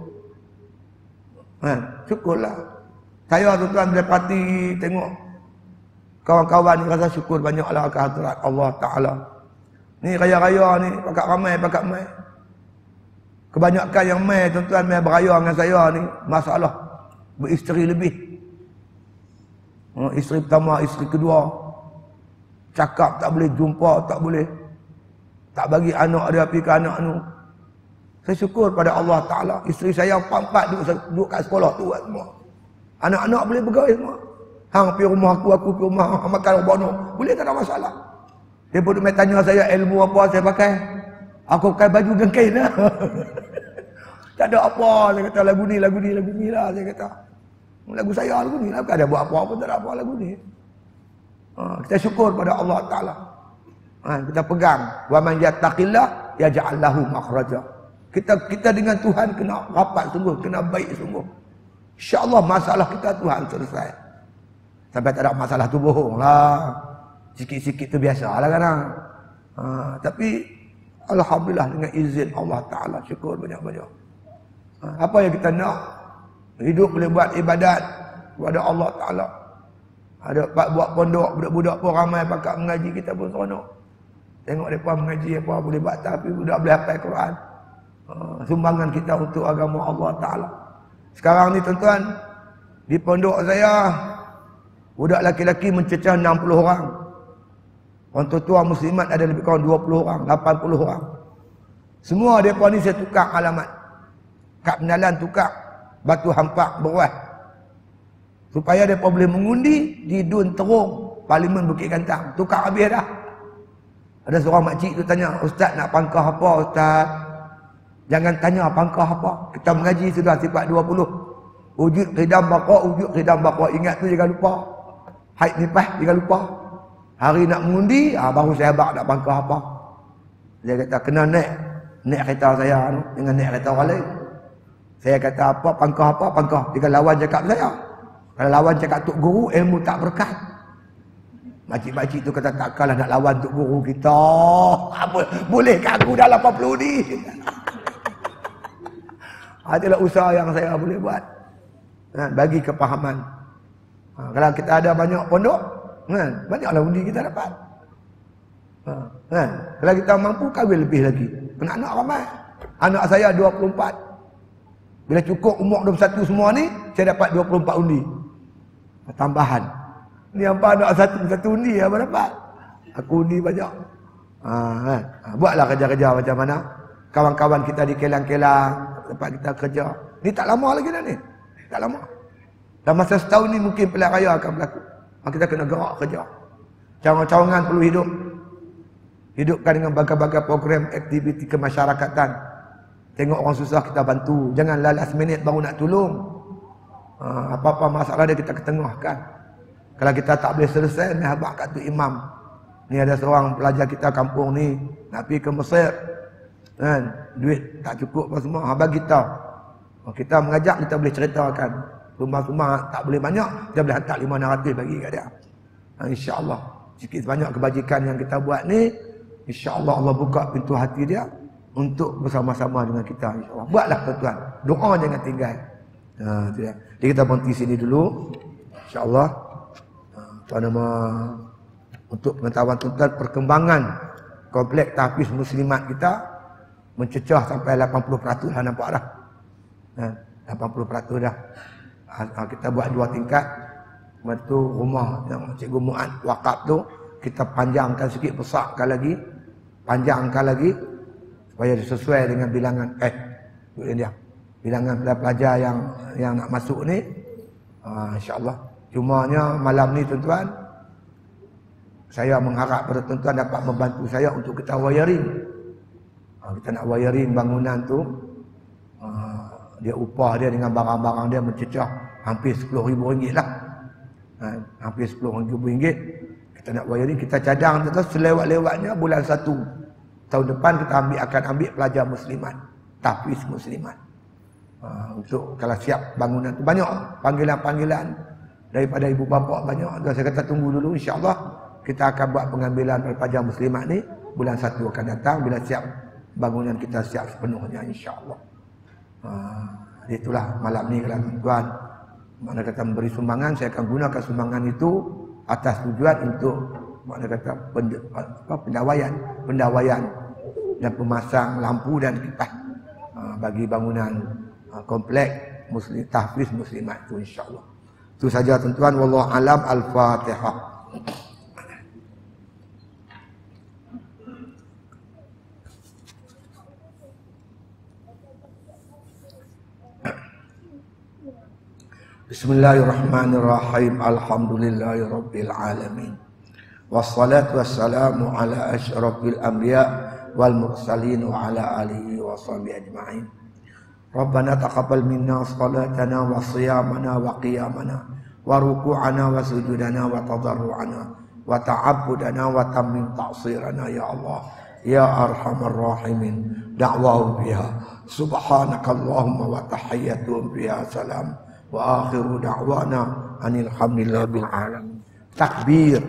Syukurlah. Saya tuan-tuan bila parti tengok kawan-kawan ni rasa syukur banyaklah ke hadirat Allah Ta'ala. Ni raya-raya ni pakat ramai, pakat mai. Kebanyakan yang mai tuan-tuan mai beraya dengan saya ni masalah beristeri lebih. Isteri pertama, isteri kedua. Cakap tak boleh, jumpa tak boleh. Tak bagi anak dia pergi ke anak tu. Saya syukur pada Allah Ta'ala. Isteri saya 4 duduk kat sekolah tu semua. Anak-anak boleh bergaul semua. Hang pergi rumah aku pergi rumah hang makan bono. Boleh tak ada masalah. Dia pun duk tanya saya ilmu apa saya pakai. Aku pakai baju gengkain lah. Tak ada apa. Saya kata lagu ni lah. Saya kata. Lagu saya lagu ni lah. Bukan ada buat apa-apa tak ada apa lagu ni. Kita syukur pada Allah Ta'ala. Kita pegang. Wa man yattaqillah yaj'al lahu makhraja. Kita dengan Tuhan kena rapat sungguh, kena baik sungguh. InsyaAllah masalah kita Tuhan selesai. Sampai tak ada masalah tu bohong lah. Sikit-sikit tu biasa lah kan. Tapi Alhamdulillah dengan izin Allah Ta'ala. Syukur banyak-banyak. Apa yang kita nak? Hidup boleh buat ibadat kepada Allah Ta'ala. Ada buat pondok, budak-budak pun ramai pakat mengaji, kita pun seronok. Tengok mereka mengaji apa boleh buat, tapi budak boleh hafal Quran. Sumbangan kita untuk agama Allah Ta'ala. Sekarang ni tuan-tuan, di pondok saya, budak laki-laki mencecah 60 orang. Orang tua muslimat ada lebih kurang 20 orang, 80 orang. Semua mereka ni saya tukar alamat. Kat penalan tukar, batu hampak berwah. Supaya mereka boleh mengundi di Dun Terung, Parlimen Bukit Gantang. Tukar habis dah. Ada seorang makcik tu tanya, Ustaz nak pangkah apa Ustaz? Jangan tanya pangkah apa. Kita mengaji sudah sifat 20. Wujud khidam baqa. Ingat tu jangan lupa. Haid nifas jangan lupa. Hari nak mengundi, baru saya habaq nak pangkah apa. Dia kata kena naik kereta saya dengan naik kereta orang lain. Saya kata apa pangkah. Dia lawan cakap saya. Kalau lawan cakap Tok Guru, ilmu tak berkat. Makcik-makcik tu kata takkanlah nak lawan Tok Guru kita. Boleh ke aku dah 80 ni? Itulah usaha yang saya boleh buat. Bagi kepahaman. Kalau kita ada banyak pondok, banyaklah undi kita dapat. Kalau kita mampu, kahwin lebih lagi. Anak-anak ramai. Anak saya 24. Bila cukup umur 21 semua ni, saya dapat 24 undi. Tambahan. Ni apa anak satu undi apa dapat? Aku undi banyak. Buatlah kerja-kerja macam mana. Kawan-kawan kita di Kelang-Kelang, tempat kita kerja. Ni tak lama lagi dah ni. Tak lama. Dalam masa setahun ni mungkin pilihan raya akan berlaku. Kita kena gerak kerja. Cawangan-cawangan perlu hidup. Hidupkan dengan berbagai-bagai program aktiviti kemasyarakatan. Tengok orang susah kita bantu. Janganlah last minute baru nak tolong. Apa-apa masalah dia kita ketengahkan. Kalau kita tak boleh selesai, ni habaq kat tu imam. Ni ada seorang pelajar kita kampung ni nak pergi ke Mesir. Kan? Duit tak cukup apa semua. Bagi kita. Kita mengajak, kita boleh ceritakan. Rumah-rumah tak boleh banyak, kita boleh hantar 500 bagi kat dia. InsyaAllah. Sikit sebanyak kebajikan yang kita buat ni, InsyaAllah Allah buka pintu hati dia untuk bersama-sama dengan kita. InsyaAllah. Buatlah tuan-tuan. Doa jangan tinggal. Jadi kita berhenti sini dulu. InsyaAllah. Nama untuk pengetahuan tuan-tuan, perkembangan komplek tahfiz muslimat kita mencecah sampai 80% dah, nampak dah. 80% dah. Kita buat 2 tingkat. Lepas tu rumah yang Cikgu Mu'ad wakaf tu kita panjangkan sikit, besarkan lagi, panjangkan lagi supaya sesuai dengan bilangan bilangan pelajar yang nak masuk ni. InsyaAllah. Cumanya malam ni tuan-tuan, saya mengharap pada tuan-tuan dapat membantu saya untuk kita wiring. Kita nak wiring bangunan tu. Dia upah dia dengan barang-barang dia mencecah hampir RM10,000 lah. Hampir RM10,000. Kita nak wiring, kita cadang tuan-tuan, selewat-lewatnya bulan 1 tahun depan kita akan ambil pelajar muslimat, tahfiz muslimat. Untuk kalau siap bangunan tu, banyak panggilan-panggilan daripada ibu bapa banyak. Dan saya kata tunggu dulu, insya-Allah kita akan buat pengambilan pelajar muslimat ni bulan 1 akan datang bila siap bangunan kita siap sepenuhnya, insya-Allah. Itulah malam ni kalau tuan mana kata memberi sumbangan, saya akan gunakan sumbangan itu atas tujuan untuk mana kata pendawaian dan pemasang lampu dan kipas bagi bangunan komplek muslim tahfiz muslimat itu, insya-Allah. Itu saja tuan-tuan, wallahu alam. Al-Fatihah. Bismillahirrahmanirrahim. Alhamdulillahirabbil alamin. Wassalatu wassalamu ala asyrafil anbiya wal mursalin wa ala alihi wa sahbihi ajma'in. Rabbana taqabbal minna salatana wa siyamana wa qiyamana wa ruku'ana wa sujudana wa tadarru'ana wa ta'abbudana wa tammim ta'sirana ya Allah ya arhamar rahimin. Da'wahu biha subhanakallahumma wa tahiyyatuhum biha salam wa akhiru da'wana anil hamdulillahi bil alamin. Takbir.